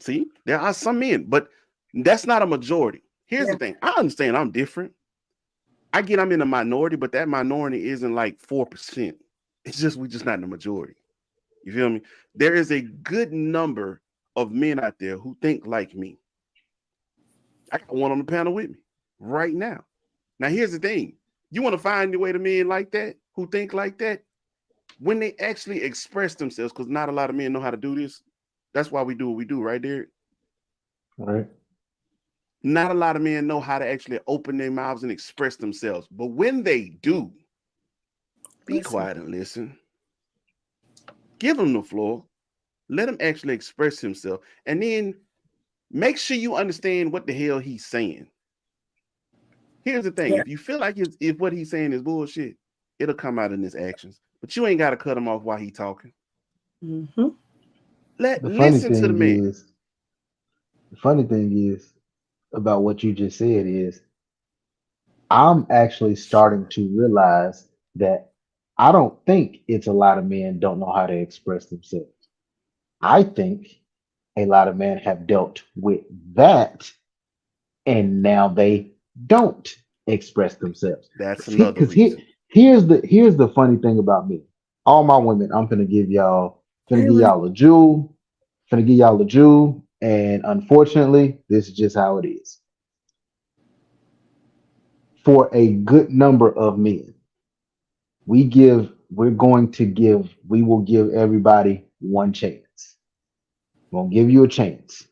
See, there are some men, but that's not a majority. Here's the thing. I understand I'm different. I get I'm in a minority, but that minority isn't like 4%. It's just we're just not in the majority. You feel me? There is a good number of men out there who think like me. I got one on the panel with me right now. Now, here's the thing. You want to find your way to men like that, who think like that, when they actually express themselves, because not a lot of men know how to do this. That's why we do what we do, right, Derek? Right. Not a lot of men know how to actually open their mouths and express themselves. But when they do, be quiet and listen. Give them the floor. Let him actually express himself. And then make sure you understand what the hell he's saying. Here's the thing: Yeah. if you feel like if what he's saying is bullshit, it'll come out in his actions. But you ain't got to cut him off while he's talking. Mm-hmm. Listen to the man. The funny thing is about what you just said is I'm actually starting to realize that I don't think it's a lot of men don't know how to express themselves. I think a lot of men have dealt with that and now they don't express themselves. That's another reason. Here's the funny thing about me. All my women, I'm gonna give y'all a jewel, and unfortunately, this is just how it is. For a good number of men, we will give everybody one chance. We're gonna give you a chance.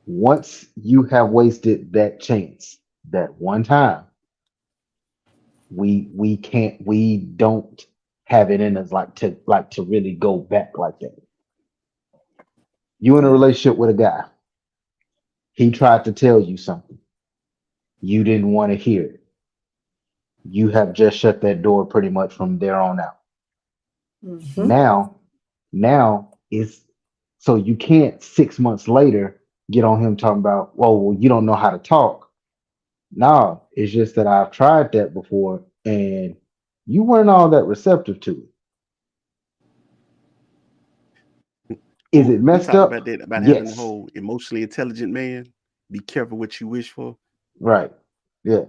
Once you have wasted that chance, that one time, we don't have it in us like to really go back like that. You in a relationship with a guy, he tried to tell you something. You didn't want to hear it. You have just shut that door pretty much from there on out. Mm-hmm. Now it's so you can't 6 months later get on him talking about, well, you don't know how to talk. No, it's just that I've tried that before and you weren't all that receptive to it. Is it We messed talked up? about that, about having the Yes. whole emotionally intelligent man. Be careful what you wish for. Right. Yeah.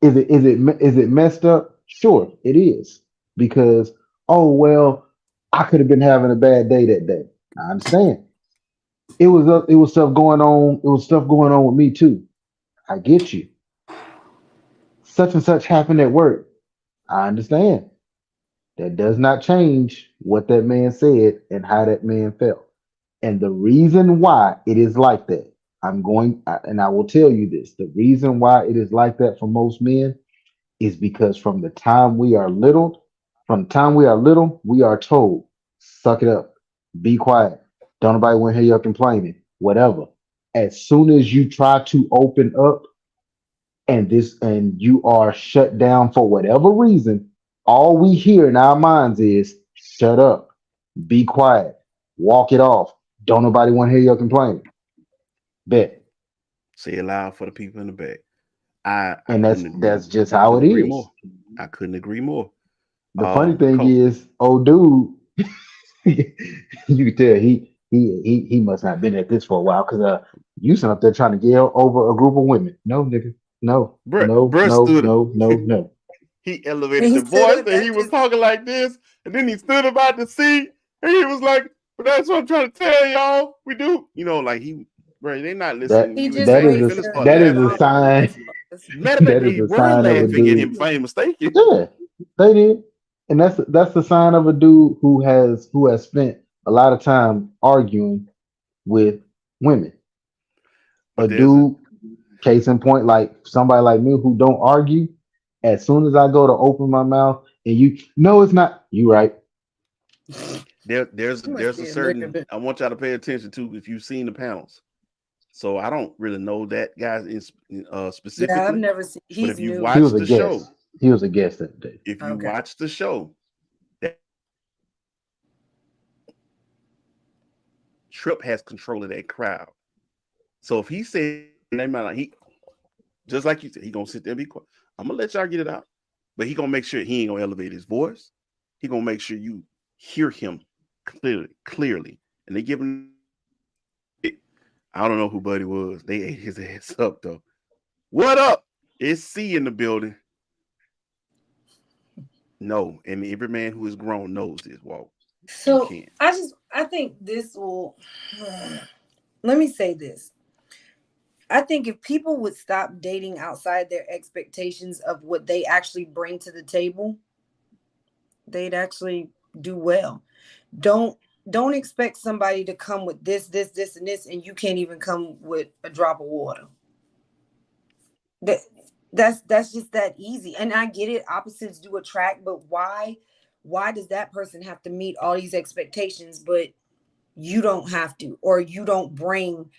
Is it messed up? Sure, it is. Because, oh well, I could have been having a bad day that day. I understand. It was stuff going on. It was stuff going on with me too. I get you. Such and such happened at work. I understand. That does not change what that man said and how that man felt. And the reason why it is like that, and I will tell you this: the reason why it is like that for most men is because from the time we are little, we are told, suck it up, be quiet, don't nobody want to hear you complaining, whatever. As soon as you try to open up and you are shut down for whatever reason, all we hear in our minds is shut up, be quiet, walk it off. Don't nobody want to hear you complaining. Bet. Say it loud for the people in the back. And that's just how it couldn't agree is. more. I couldn't agree more. The funny thing Cole. is, old dude, you can tell he must not been at this for a while because you sitting up there trying to yell over a group of women. No, nigga. No. No. He elevated the voice and he was talking like this, and then he stood about the seat and he was like, "But that's what I'm trying to tell y'all. We do, like he, bro. They not listening. That is a sign. Matter of fact, they were laughing at him if I ain't mistaken. Yeah, they did, and that's the sign of a dude who has spent a lot of time arguing with women. A dude, case in point, like somebody like me who don't argue. As soon as I go to open my mouth, and it's not you, right? There's a certain I want y'all to pay attention to if you've seen the panels. So I don't really know that guy specifically. Yeah, I've never seen. But if you watch the show, he was a guest that day. If you watch the show, Trip has control of that crowd. So if he said just like you said, he gonna sit there and be quiet. I'm gonna let y'all get it out, but he gonna make sure he ain't gonna elevate his voice. He gonna make sure you hear him clearly, and they give him. I don't know who Buddy was. They ate his ass up though. What up? It's C in the building. No, and every man who is grown knows this, Walt. So I think this will. Let me say this. I think if people would stop dating outside their expectations of what they actually bring to the table, they'd actually do well. Don't expect somebody to come with this, and this, and you can't even come with a drop of water. That's just that easy. And I get it. Opposites do attract, but why does that person have to meet all these expectations, but you don't have to, or you don't bring,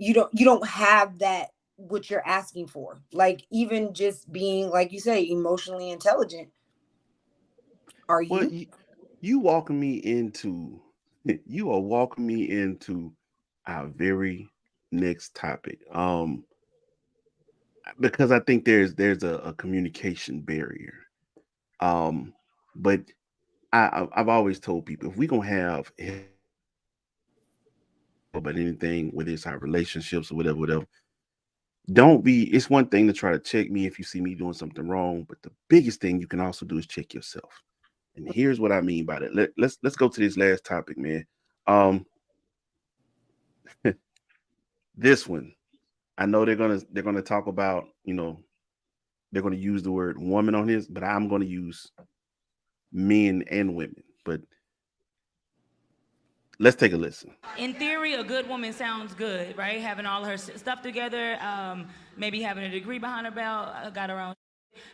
you don't have that what you're asking for. Like even just being, like you say, emotionally intelligent. Are Well, you? you walking me into you are walking me into our very next topic. Because I think there's a communication barrier. But I've always told people if we gonna have about anything, whether it's our relationships or whatever, don't be. It's one thing to try to check me if you see me doing something wrong, but the biggest thing you can also do is check yourself. And here's what I mean by that. Let's go to this last topic, man. Um, this one, I know they're gonna talk about, they're gonna use the word woman on his, but I'm gonna use men and women. But let's take a listen. In theory, a good woman sounds good, right? Having all her stuff together, maybe having a degree behind her belt, got her own.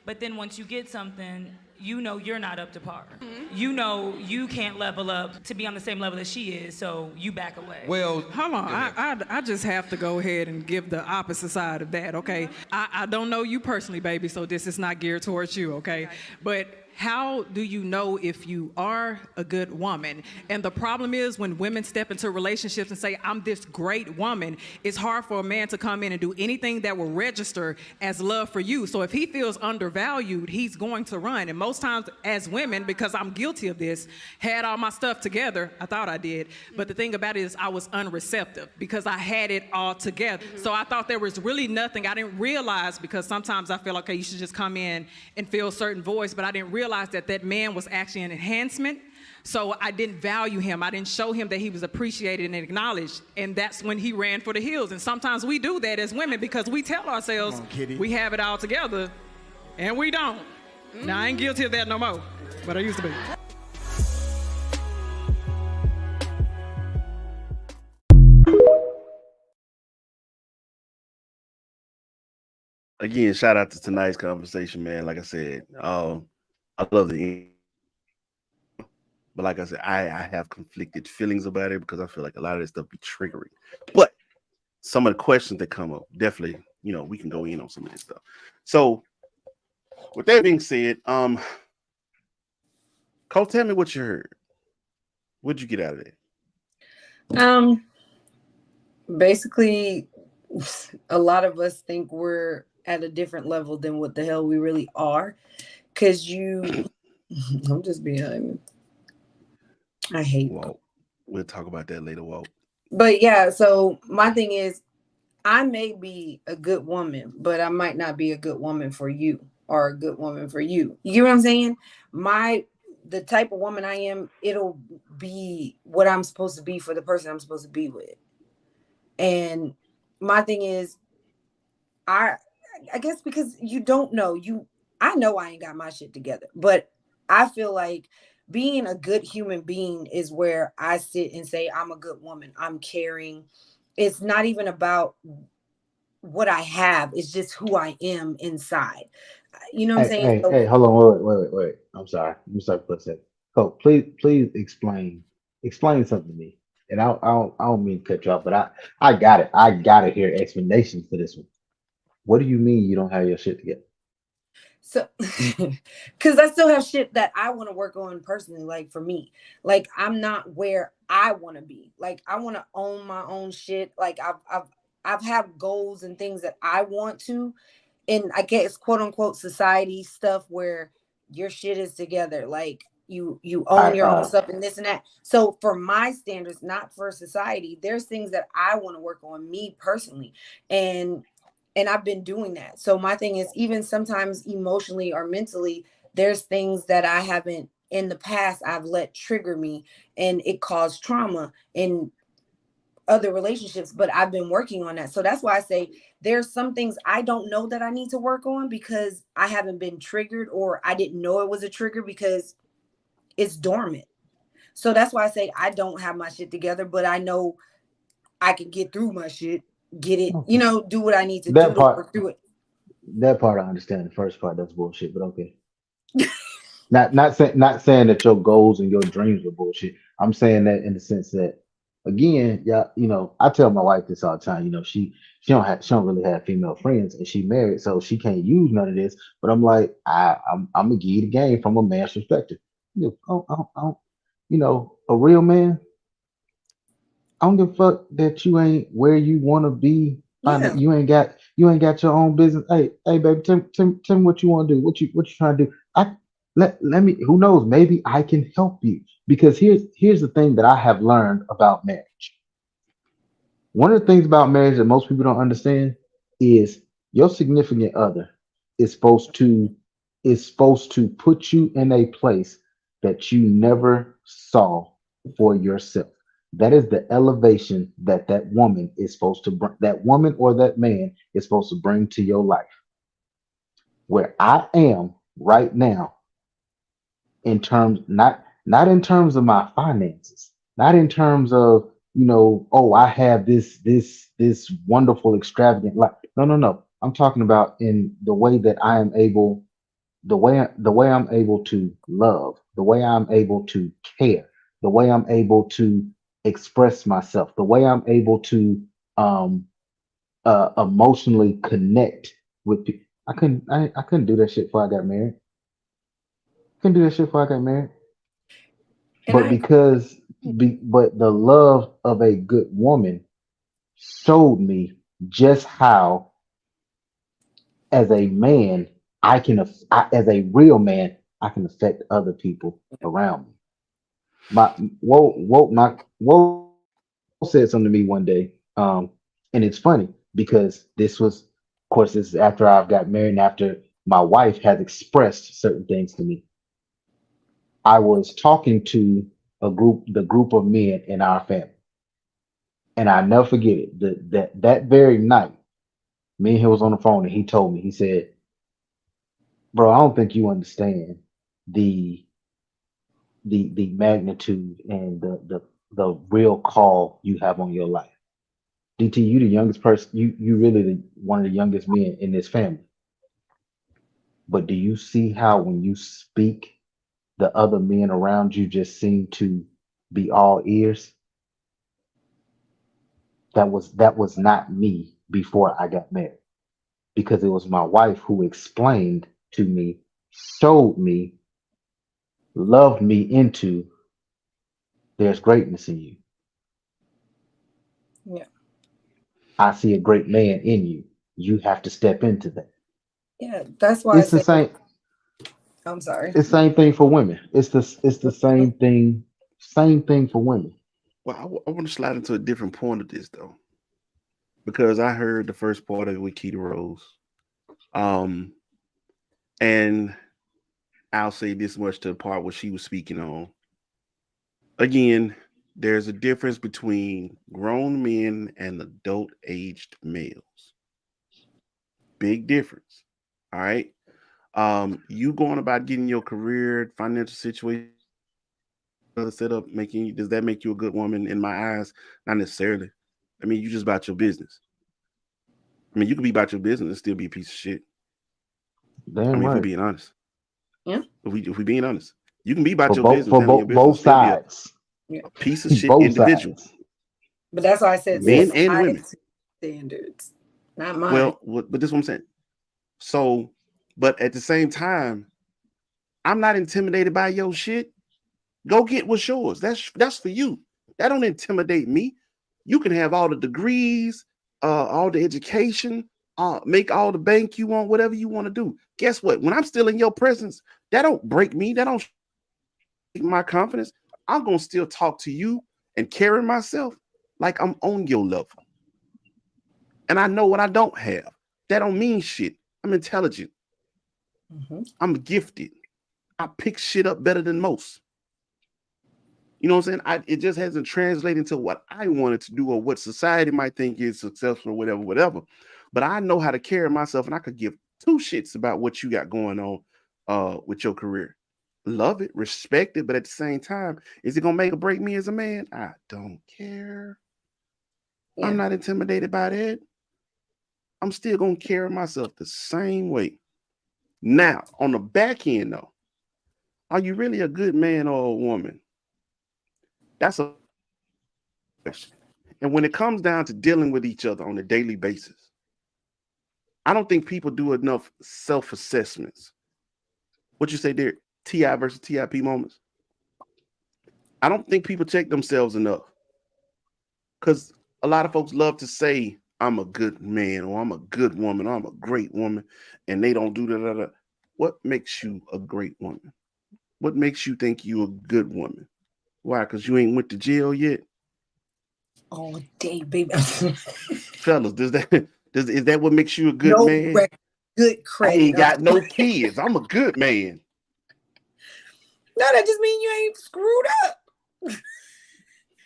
But then once you get something, you know you're not up to par. You know you can't level up to be on the same level as she is, so you back away. Well, hold on. I just have to go ahead and give the opposite side of that, okay? I don't know you personally, baby, so this is not geared towards you, okay? But how do you know if you are a good woman? And the problem is when women step into relationships and say, I'm this great woman, it's hard for a man to come in and do anything that will register as love for you. So if he feels undervalued, he's going to run. And most times as women, because I'm guilty of this, had all my stuff together, I thought I did, but the thing about it is I was unreceptive because I had it all together. So I thought there was really nothing. I didn't realize, because sometimes I feel, okay, you should just come in and fill certain voids, but I didn't realize that man was actually an enhancement. So I didn't value him. I didn't show him that he was appreciated and acknowledged. And that's when he ran for the hills. And sometimes we do that as women because we tell ourselves we have it all together and we don't. Now, I ain't guilty of that no more, but I used to be. Again, shout out to tonight's conversation, man. Like I said, I love but like I said, I have conflicted feelings about it because I feel like a lot of this stuff be triggering. But some of the questions that come up, definitely, we can go in on some of this stuff. So with that being said, Cole, tell me what you heard. What'd you get out of that? Basically, a lot of us think we're at a different level than what the hell we really are. Cause I'm just being honest. I hate. Well, we'll talk about that later, Walt. But yeah, so my thing is, I may be a good woman, but I might not be a good woman for you or a good woman for you. You get what I'm saying? The type of woman I am, it'll be what I'm supposed to be for the person I'm supposed to be with. And my thing is, I guess because you don't know, I know I ain't got my shit together, but I feel like being a good human being is where I sit and say, I'm a good woman. I'm caring. It's not even about what I have. It's just who I am inside. You know what I'm saying? Hey, hold on. Wait. I'm sorry. I'm sorry for a second. Oh, please explain something to me. And I don't mean to cut you off, but I got it. I gotta hear explanations for this one. What do you mean you don't have your shit together? So, because I still have shit that I want to work on personally, like for me. Like, I'm not where I want to be. Like, I want to own my own shit. Like, I've had goals and things that I want to, and I guess quote unquote society stuff where your shit is together. Like, you own your own stuff and this and that. So for my standards, not for society, there's things that I want to work on me personally. And I've been doing that. So my thing is, even sometimes emotionally or mentally, there's things that I haven't in the past I've let trigger me, and it caused trauma in other relationships, but I've been working on that. So that's why I say there's some things I don't know that I need to work on because I haven't been triggered, or I didn't know it was a trigger because it's dormant. So that's why I say I don't have my shit together, but I know I can get through my shit. Get it, do what I need to do to work through it. That part I understand. The first part, that's bullshit, but okay. not saying that your goals and your dreams are bullshit. I'm saying that in the sense that again, yeah, I tell my wife this all the time. She don't really have female friends, and she married, so she can't use none of this. But I'm like, I'm gonna give you the game from a man's perspective. A real man, I don't give a fuck that you ain't where you want to be. Yeah. You ain't got your own business. Hey, baby, tell me what you want to do. What you trying to do? Let me. Who knows? Maybe I can help you. Because here's the thing that I have learned about marriage. One of the things about marriage that most people don't understand is your significant other is supposed to put you in a place that you never saw for yourself. That is the elevation that woman is supposed to bring, that woman or that man is supposed to bring to your life. Where I am right now, in terms not in terms of my finances, not in terms of oh, I have this wonderful extravagant life. No, no, no. I'm talking about in the way that I am able, the way I'm able to love, the way I'm able to care, the way I'm able to express myself, the way I'm able to um emotionally connect with people. I couldn't do that shit before I got married. Couldn't do that shit before I got married. And But but the love of a good woman showed me just how, as a man, as a real man, I can affect other people around me. Whoa said something to me one day, and it's funny because of course, this is after I've got married and after my wife has expressed certain things to me. I was talking to the group of men in our family, and I never forget it. That very night, me and him was on the phone, and he told me, he said, "Bro, I don't think you understand the the magnitude and the real call you have on your life. DT, you the youngest person. You really one of the youngest men in this family. But do you see how when you speak, the other men around you just seem to be all ears? That was not me before I got married, because it was my wife who explained to me, showed me, loved me into, there's greatness in you. yeah, I see a great man in you. You have to step into that. yeah. That's why I It's the say same. I'm sorry. It's the same thing for women. It's the same thing. Same thing for women. Well, I want to slide into a different point of this though, because I heard the first part of it with Keita Rose. Um, and I'll say this much to the part where she was speaking on. Again, there's a difference between grown men and adult aged males. Big difference. All right. You going about getting your career, financial situation set up, does that make you a good woman in my eyes? Not necessarily. I mean, you just about your business. I mean, you could be about your business and still be a piece of shit. I Damn mean, if we're right. being honest. Yeah, If we being honest. You can be about For your both business, for handling your both business, and both still be a, sides. yeah. a piece of shit Both individual. sides. But that's why I said Men Yes. and women. society standards, not mine. Well, but this is what I'm saying. So, but at the same time, I'm not intimidated by your shit. Go get what's yours. That's for you. That don't intimidate me. You can have all the degrees, all the education, make all the bank you want, whatever you want to do. Guess what? When I'm still in your presence, that don't break me. That don't shake my confidence. I'm gonna still talk to you and carry myself like I'm on your level. And I know what I don't have. That don't mean shit. I'm intelligent. Mhm. I'm gifted. I pick shit up better than most. You know what I'm saying? It just hasn't translated into what I wanted to do or what society might think is successful or whatever, whatever. But I know how to carry myself, and I could give two shits about what you got going on with your career. Love it, respect it, but at the same time, is it gonna make or break me as a man? I don't care. Yeah, I'm not intimidated by that. I'm still gonna carry myself the same way. Now, on the back end, though, are you really a good man or a woman? That's a And when it comes down to dealing with each other on a daily basis, I don't think people do enough self-assessments. What you say there, T.I. versus TIP moments? I don't think people check themselves enough. Because a lot of folks love to say, I'm a good man, or I'm a good woman, or I'm a great woman, and they don't do that. What makes you a great woman? What makes you think you a good woman? Why? Because you ain't went to jail yet? All day, baby. Fellas, is that what makes you a good No man? record, good I credit. ain't got no kids. I'm a good man. No, that just means you ain't screwed up.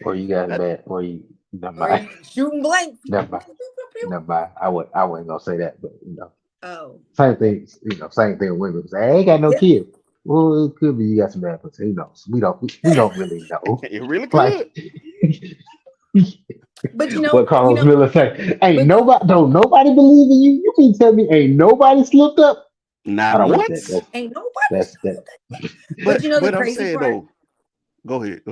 Or you got bad, or you never Or mind. you shooting blank. Never mind. Never mind. I wasn't gonna say that, but Oh, same thing. Same thing with women. Say, I ain't got no yeah. kids. Well, it could be you got some bad pussy. Who knows? We don't really know. It really Like could. But you know, what Carlos Miller say? Ain't but nobody believe in you. You mean tell me ain't nobody slipped up? I Not don't want that. once. ain't nobody. That's that. But you know, the But I'm crazy saying part. though, go ahead.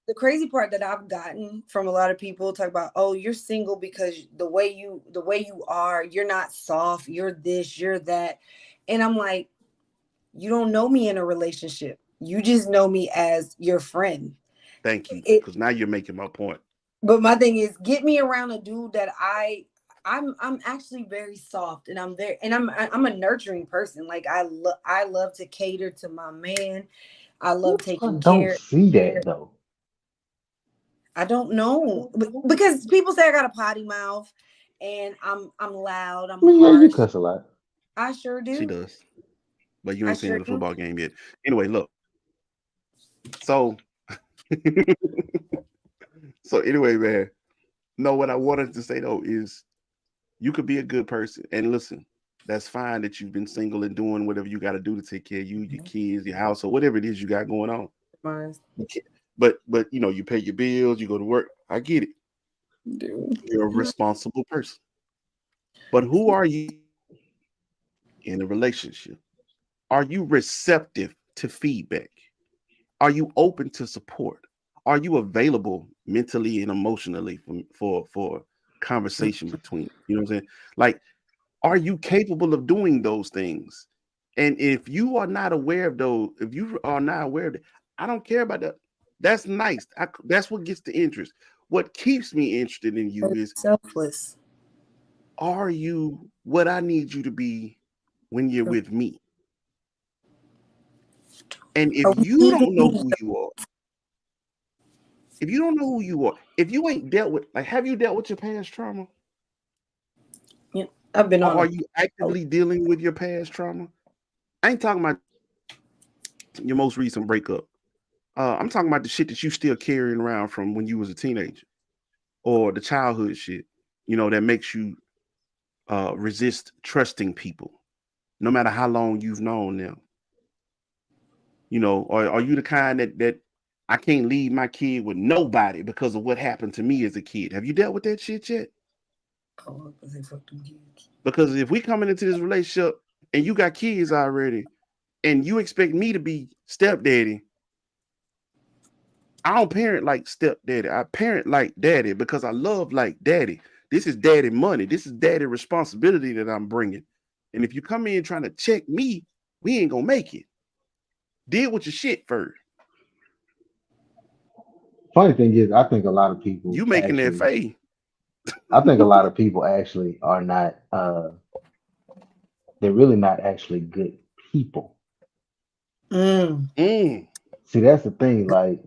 The crazy part that I've gotten from a lot of people talk about, oh, you're single because the way you are, you're not soft, you're this, you're that. And I'm like, you don't know me in a relationship. You just know me as your friend. Thank you. It, Because now you're making my point. but my thing is, get me around a dude that I'm actually very soft, and I'm a nurturing person. Like I love to cater to my man. I love I taking don't care. see that though. I don't know, because people say I got a potty mouth, and I'm loud, I I'm mean, yeah, you harsh. cuss a lot. I sure She do. does. But you I ain't seen her sure at the do. football game yet. Anyway, look. So anyway, man. No, what I wanted to say though is you could be a good person. And listen, that's fine that you've been single and doing whatever you got to do to take care of you, your kids, your house, or whatever it is you got going on. Mine. But you pay your bills, you go to work. I get it. Dude. You're a responsible person. But who are you in a relationship? Are you receptive to feedback? Are you open to support? Are you available mentally and emotionally for conversation between? You know what I'm saying? Like, are you capable of doing those things? And if you are not aware of those, if you are not aware of it, I don't care about that. That's nice. That's what gets the interest. What keeps me interested in you is, Selfless. are you what I need you to be when you're with me? And if you don't know who you are, if you don't know who you are, if you ain't dealt with, like, have you dealt with your past trauma? Yeah, I've been Or on are a. you actively dealing with your past trauma? I ain't talking about your most recent breakup. I'm talking about the shit that you still carrying around from when you was a teenager, or the childhood shit, that makes you resist trusting people, no matter how long you've known them. Or are you the kind that I can't leave my kid with nobody because of what happened to me as a kid? Have you dealt with that shit yet? Oh, they fuck them kids. Because if we coming into this relationship and you got kids already, and you expect me to be stepdaddy, I don't parent like stepdaddy. I parent like daddy because I love like daddy. This is daddy money. This is daddy responsibility that I'm bringing. And if you come in trying to check me, we ain't gonna make it. Deal with your shit first. Funny thing is, I think a lot of people You making that actually. face. I think a lot of people actually are not. They're really not actually good people. Mm. See, that's the thing. Like,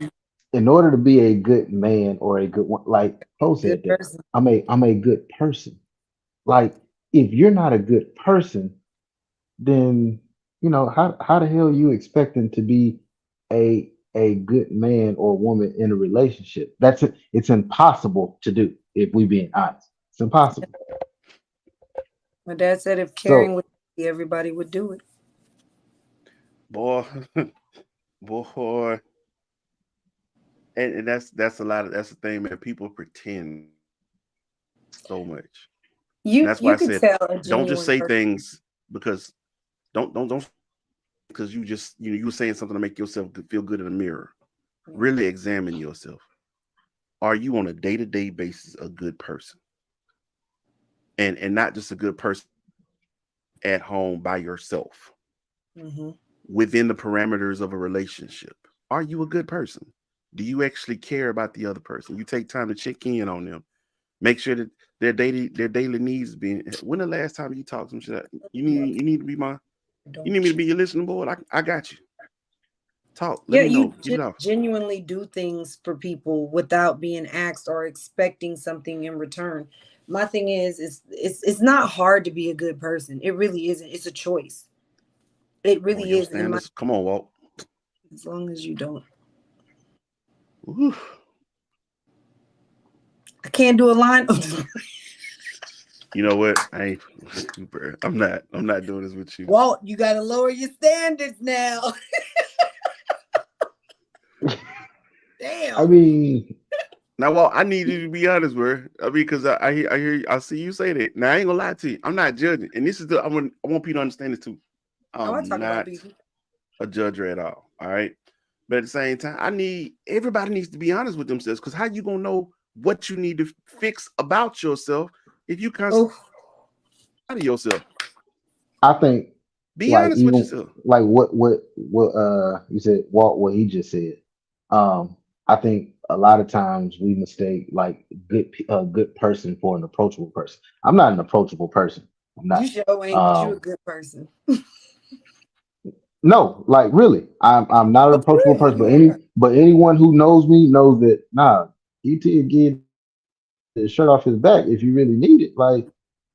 in order to be a good man or a good one, like Poe Good said that person. I'm a good person. Like, if you're not a good person, then how the hell are you expecting to be a good man or woman in a relationship? That's it. It's impossible to do if we being honest. It's impossible. My dad said if caring So would be, everybody would do it. Boy, boy. And that's that's the thing, man. People pretend so much. And that's why You I could said, tell a don't just genuine say person. things because don't because you just you were saying something to make yourself feel good in the mirror. Really examine yourself. are you on a day-to-day basis a good person? And not just a good person at home by yourself, within the parameters of a relationship. Are you a good person? Do you actually care about the other person? You take time to check in on them, make sure that their daily needs being. When the last time you talked to them, shit, you need to be you need me to be your listening board? I got you. Talk. Let me know. Get it off. Genuinely do things for people without being asked or expecting something in return. My thing is it's not hard to be a good person. It really isn't. It's a choice. It really is. Come on, Walt. As long as you don't. Woo. I can't do a line. You know what? I'm not doing this with you. Walt, you gotta lower your standards now. Damn. I mean, now, Walt, I need you to be honest, bro. I mean, because I see you say that. Now, I ain't gonna lie to you. I'm not judging, and this is I want people to understand this too. I'm not a judger at all. All right, but at the same time, everybody needs to be honest with themselves. Because how you gonna know what you need to fix about yourself if you constantly out of yourself? I think be honest with yourself. Like what you said, Walt, what he just said. I think a lot of times we mistake like a good person for an approachable person. I'm not an approachable person. I'm not. You sure ain't, but you a good person. No, like really, I'm not an approachable person. But anyone who knows me knows that DT will get the shirt off his back if you really need it. Like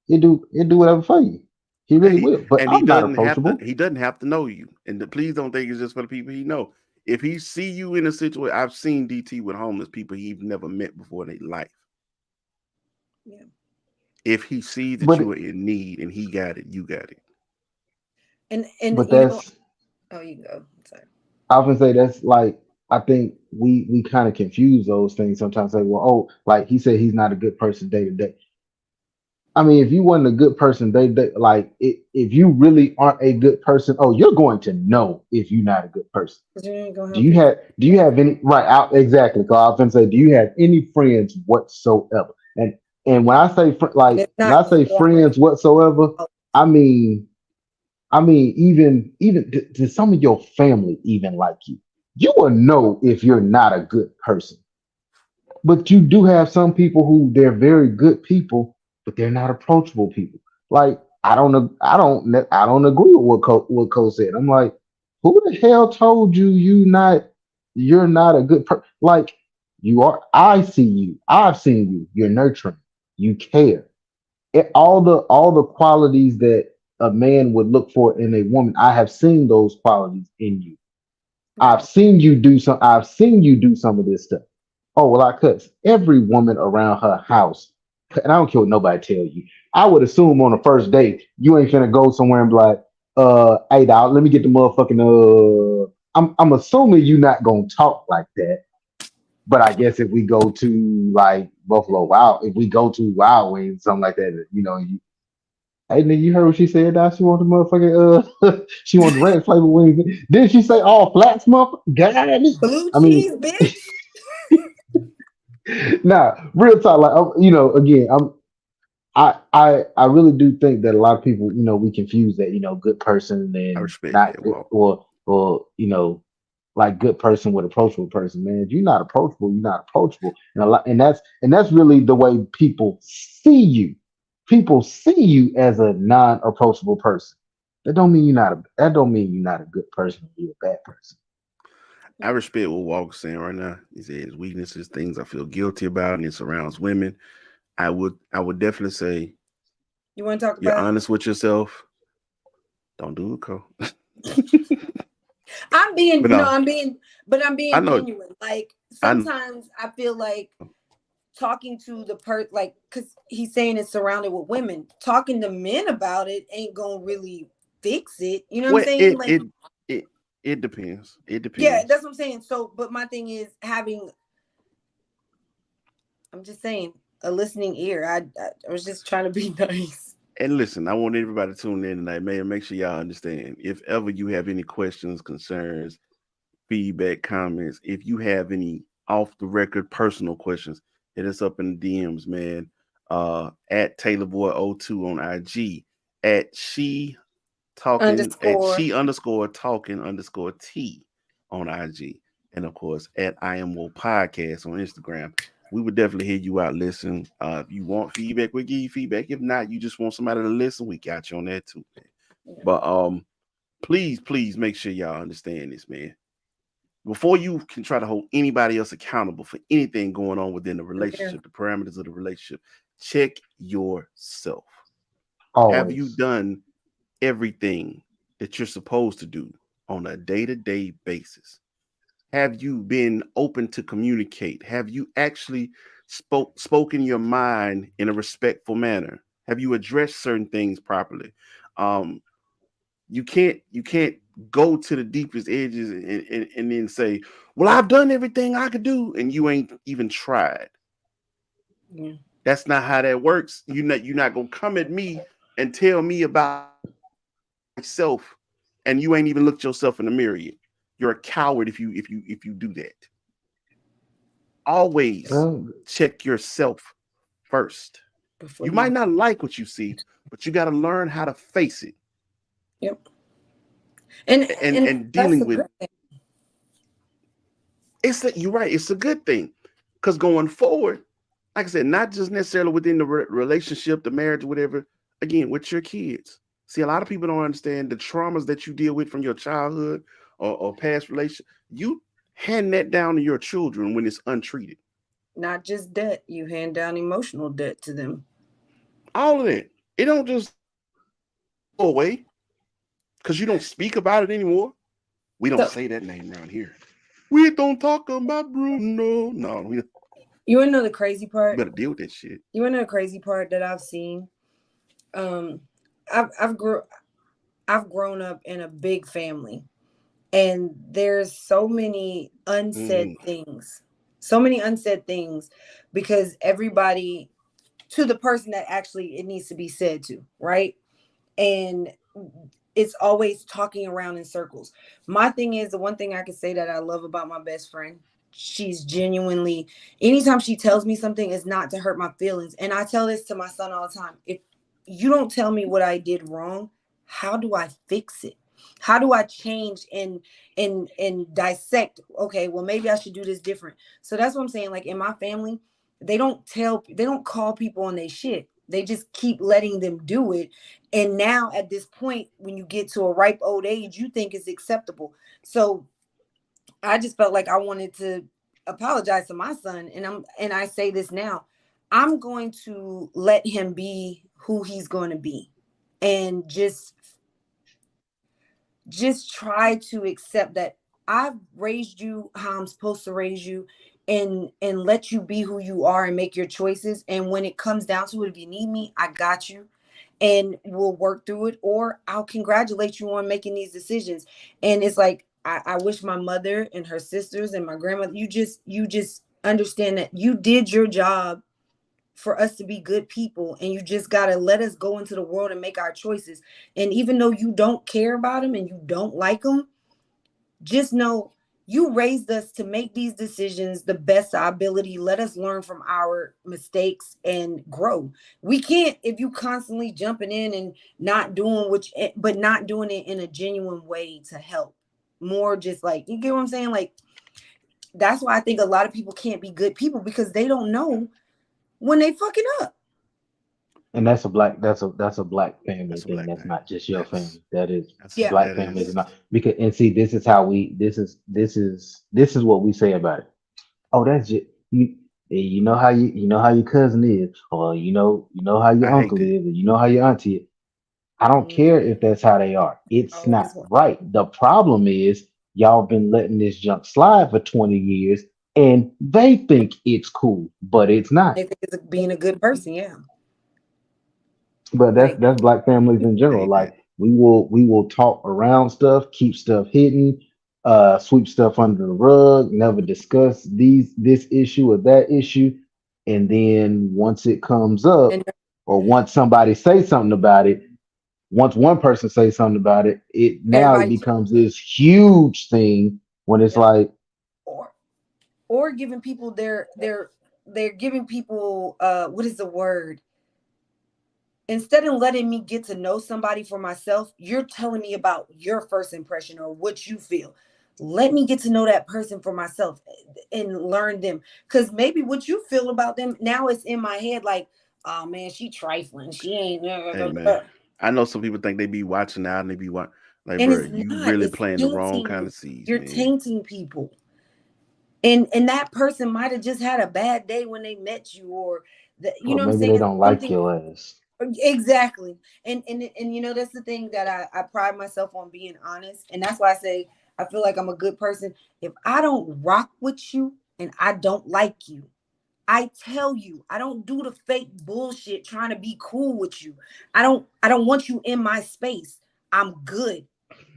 he'll do whatever for you. He really will. But I'm not approachable. He doesn't have to know you. And please don't think it's just for the people he know. If he see you in a situation, I've seen DT with homeless people he's never met before in their life. Yeah. If he sees that you are in need and he got it, you got it. And but that's you can go. Sorry. I often say that's like I think we kind of confuse those things sometimes. Say, well, like he said, he's not a good person day to day. I mean, if you wasn't a good person, if you really aren't a good person, you're going to know if you're not a good person. Do you have any exactly? Because I was gonna say, do you have any friends whatsoever? And when I say friends whatsoever, I mean even to some of your family even like you. You will know if you're not a good person. But you do have some people who they're very good people, but they're not approachable people. Like I don't agree with what Cole said. I'm like, who the hell told you you're not a good person? Like you are. I see you. I've seen you. You're nurturing. You care. All the qualities that a man would look for in a woman, I have seen those qualities in you. I've seen you do some of this stuff. Oh, well, I cuss every woman around her house. And I don't care what nobody tell you. I would assume on the first date, you ain't finna go somewhere and be like, hey, dog, let me get the motherfucking, I'm assuming you not gonna talk like that. But I guess if we go to like Buffalo Wild, if we go to Wild Wings, something like that, hey, nigga, you heard what she said, dog? She want the motherfucking, she want the red flavor wings. Didn't she say all flats, motherfucker? God, blue cheese, bitch. Nah, real talk. Like again, I really do think that a lot of people, we confuse that, good person and I respect not that, or like good person with approachable person. Man, if you're not approachable, you're not approachable, and that's really the way people see you. People see you as a non-approachable person. That don't mean you're not a good person. You're a bad person. I respect what Walker's saying right now. He said his weaknesses, things I feel guilty about, and it surrounds women. I would definitely say, you want to talk about? You're honest with yourself. Don't do it, Cole. I'm being genuine. Like sometimes I feel like talking to the like, because he's saying it's surrounded with women. Talking to men about it ain't gonna really fix it. You know what I'm saying? It depends. It depends. Yeah, that's what I'm saying. So, but my thing is I'm just saying, a listening ear. I was just trying to be nice. And listen, I want everybody to tune in tonight, man. Make sure y'all understand. If ever you have any questions, concerns, feedback, comments, if you have any off the record personal questions, hit us up in the DMs, man. At TaylorBoy02 on IG, at she Underscore. underscore talking underscore T on IG, and of course at I Am Woke Podcast on Instagram. We would definitely hear you out. Listen, if you want feedback, we'll give you feedback. If not, you just want somebody to listen, we got you on that too, man. But please make sure y'all understand this, man. Before you can try to hold anybody else accountable for anything going on within the relationship, the parameters of the relationship, check yourself. Always. Have you done everything that you're supposed to do on a day-to-day basis? Have you been open to communicate? Have you actually spoken your mind in a respectful manner? Have you addressed certain things properly? You can't go to the deepest edges and then say, well, I've done everything I could do, and you ain't even tried. Yeah. That's not how that works. You're not gonna come at me and tell me about myself, and you ain't even looked yourself in the mirror yet. You're a coward if you do that. Always check yourself first. You might not like what you see, but you got to learn how to face it. Yep. And dealing with you're right. It's a good thing, because going forward, like I said, not just necessarily within the relationship, the marriage, whatever. Again, with your kids. See, a lot of people don't understand the traumas that you deal with from your childhood or past relationship. You hand that down to your children when it's untreated. Not just debt, you hand down emotional debt to them. All of that. It don't just go away because you don't speak about it anymore. We don't say that name around here. We don't talk about Bruno. No, we don't. You wanna know the crazy part? You better deal with that shit. You wanna know the crazy part that I've seen? I've grown up in a big family, and there's so many unsaid things. So many unsaid things, because everybody, to the person that actually it needs to be said to, right? And it's always talking around in circles. My thing is, the one thing I can say that I love about my best friend, she's genuinely, anytime she tells me something, is not to hurt my feelings. And I tell this to my son all the time. If you don't tell me what I did wrong, how do I fix it? How do I change and dissect? Okay, well, maybe I should do this different. So that's what I'm saying. Like in my family, they don't call people on their shit. They just keep letting them do it. And now at this point, when you get to a ripe old age, you think it's acceptable. So I just felt like I wanted to apologize to my son. And I say this now, I'm going to let him be who he's going to be, and just try to accept that I've raised you how I'm supposed to raise you, and let you be who you are and make your choices. And when it comes down to it, if you need me, I got you, and we'll work through it, or I'll congratulate you on making these decisions. And it's like, I wish my mother and her sisters and my grandmother, you just understand that you did your job for us to be good people, and you just got to let us go into the world and make our choices. And even though you don't care about them and you don't like them, just know you raised us to make these decisions the best of our ability. Let us learn from our mistakes and grow. We can't, if you constantly jumping in and not doing but not doing it in a genuine way to help. More just like, you get what I'm saying? Like, that's why I think a lot of people can't be good people, because they don't know when they fucking up. And that's a black family thing. That's not just your family. That is black families is not, because, and see, this is how this is what we say about it. Oh, that's just you know how your cousin is, or you know how your uncle is, or you know how your auntie is. I don't care if that's how they are. It's not right. The problem is y'all been letting this junk slide for 20 years, and they think it's cool, but it's not. They think it's being a good person, yeah. But that's black families in general. Like we will talk around stuff, keep stuff hidden, sweep stuff under the rug, never discuss this issue or that issue, and then once it comes up, or once somebody says something about it, once one person says something about it, it becomes this huge thing when it's like, or giving people they're giving people what is the word? Instead of letting me get to know somebody for myself, you're telling me about your first impression or what you feel. Let me get to know that person for myself and learn them. Because maybe what you feel about them now it's in my head, like, oh man, she trifling. She ain't. Hey man, I know some people think they be watching out and they be like, And bro, it's you not. really It's planting the wrong tainting kind you. of seeds. You're man. tainting people. And that person might have just had a bad day when they met you, or you know what I'm maybe saying? they don't like Something- your ass. Exactly. And you know, that's the thing that I pride myself on, being honest. And that's why I say I feel like I'm a good person. If I don't rock with you and I don't like you, I tell you. I don't do the fake bullshit trying to be cool with you. I don't want you in my space. I'm good.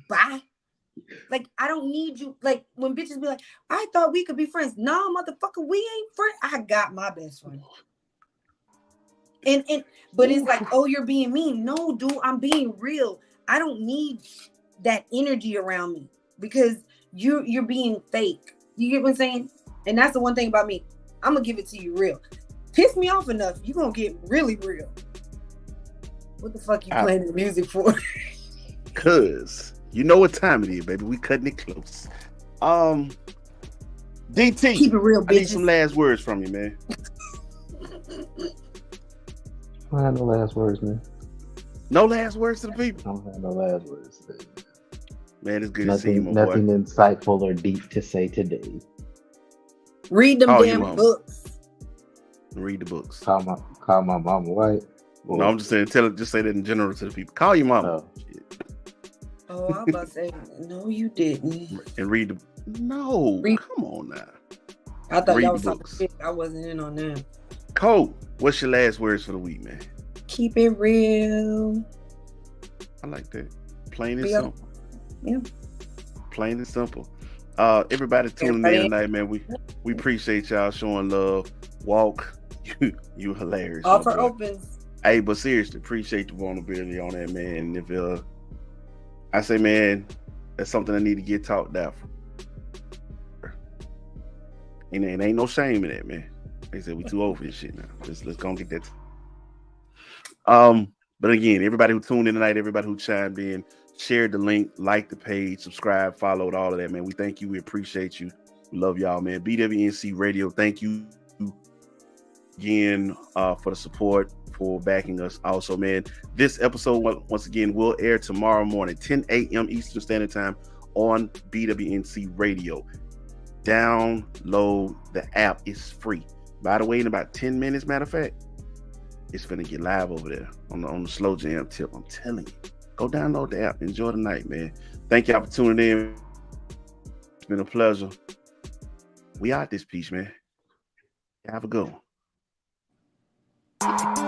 Bye. Like, I don't need you. Like, when bitches be like, I thought we could be friends. No, motherfucker, we ain't friends. I got my best friend. But it's like, oh, you're being mean. No, dude, I'm being real. I don't need that energy around me because you're being fake. You get what I'm saying? And that's the one thing about me. I'm gonna give it to you real. Piss me off enough, you're gonna get really real. What the fuck you playing the music for? Cause you know what time it is, baby. We cutting it close. DT, Keep it real, I need bitches. some last words from you, man. I don't have no last words, man. No last words to the people. I don't have no last words today. Man, it's good to see you, my Nothing boy. insightful or deep to say today. Read them Call your damn mama. books. Read the books. Call my mama white. No, I'm just saying, just say that in general to the people. Call your mama. Shit. Oh, I was about to say, no, you didn't. And read the. No, come on now. I thought Read y'all the was talking books. shit. I wasn't in on that. Cole, what's your last words for the week, man? Keep it real. I like that. Plain and Real. simple. Yeah. Plain and simple. Everybody tuning in tonight, man. We appreciate y'all showing love. Walk, you hilarious. my Offer boy. opens. Hey, but seriously, appreciate the vulnerability on that, man. And if I say, man, that's something I need to get talked out for. And there ain't no shame in that, man. They said we too old for this shit now. Let's go and get that. But again, everybody who tuned in tonight, everybody who chimed in, shared the link, liked the page, subscribed, followed, all of that, man. We thank you. We appreciate you. We love y'all, man. BWNC Radio, thank you again for the support, for backing us. Also, man, this episode once again will air tomorrow morning, 10 a.m. Eastern Standard Time on BWNC Radio. Download the app. It's free. By the way, in about 10 minutes, matter of fact, it's finna get live over there on the Slow Jam tip. I'm telling you. Go download the app. Enjoy the night, man. Thank y'all for tuning in. It's been a pleasure. We out this piece, man. Have a good one.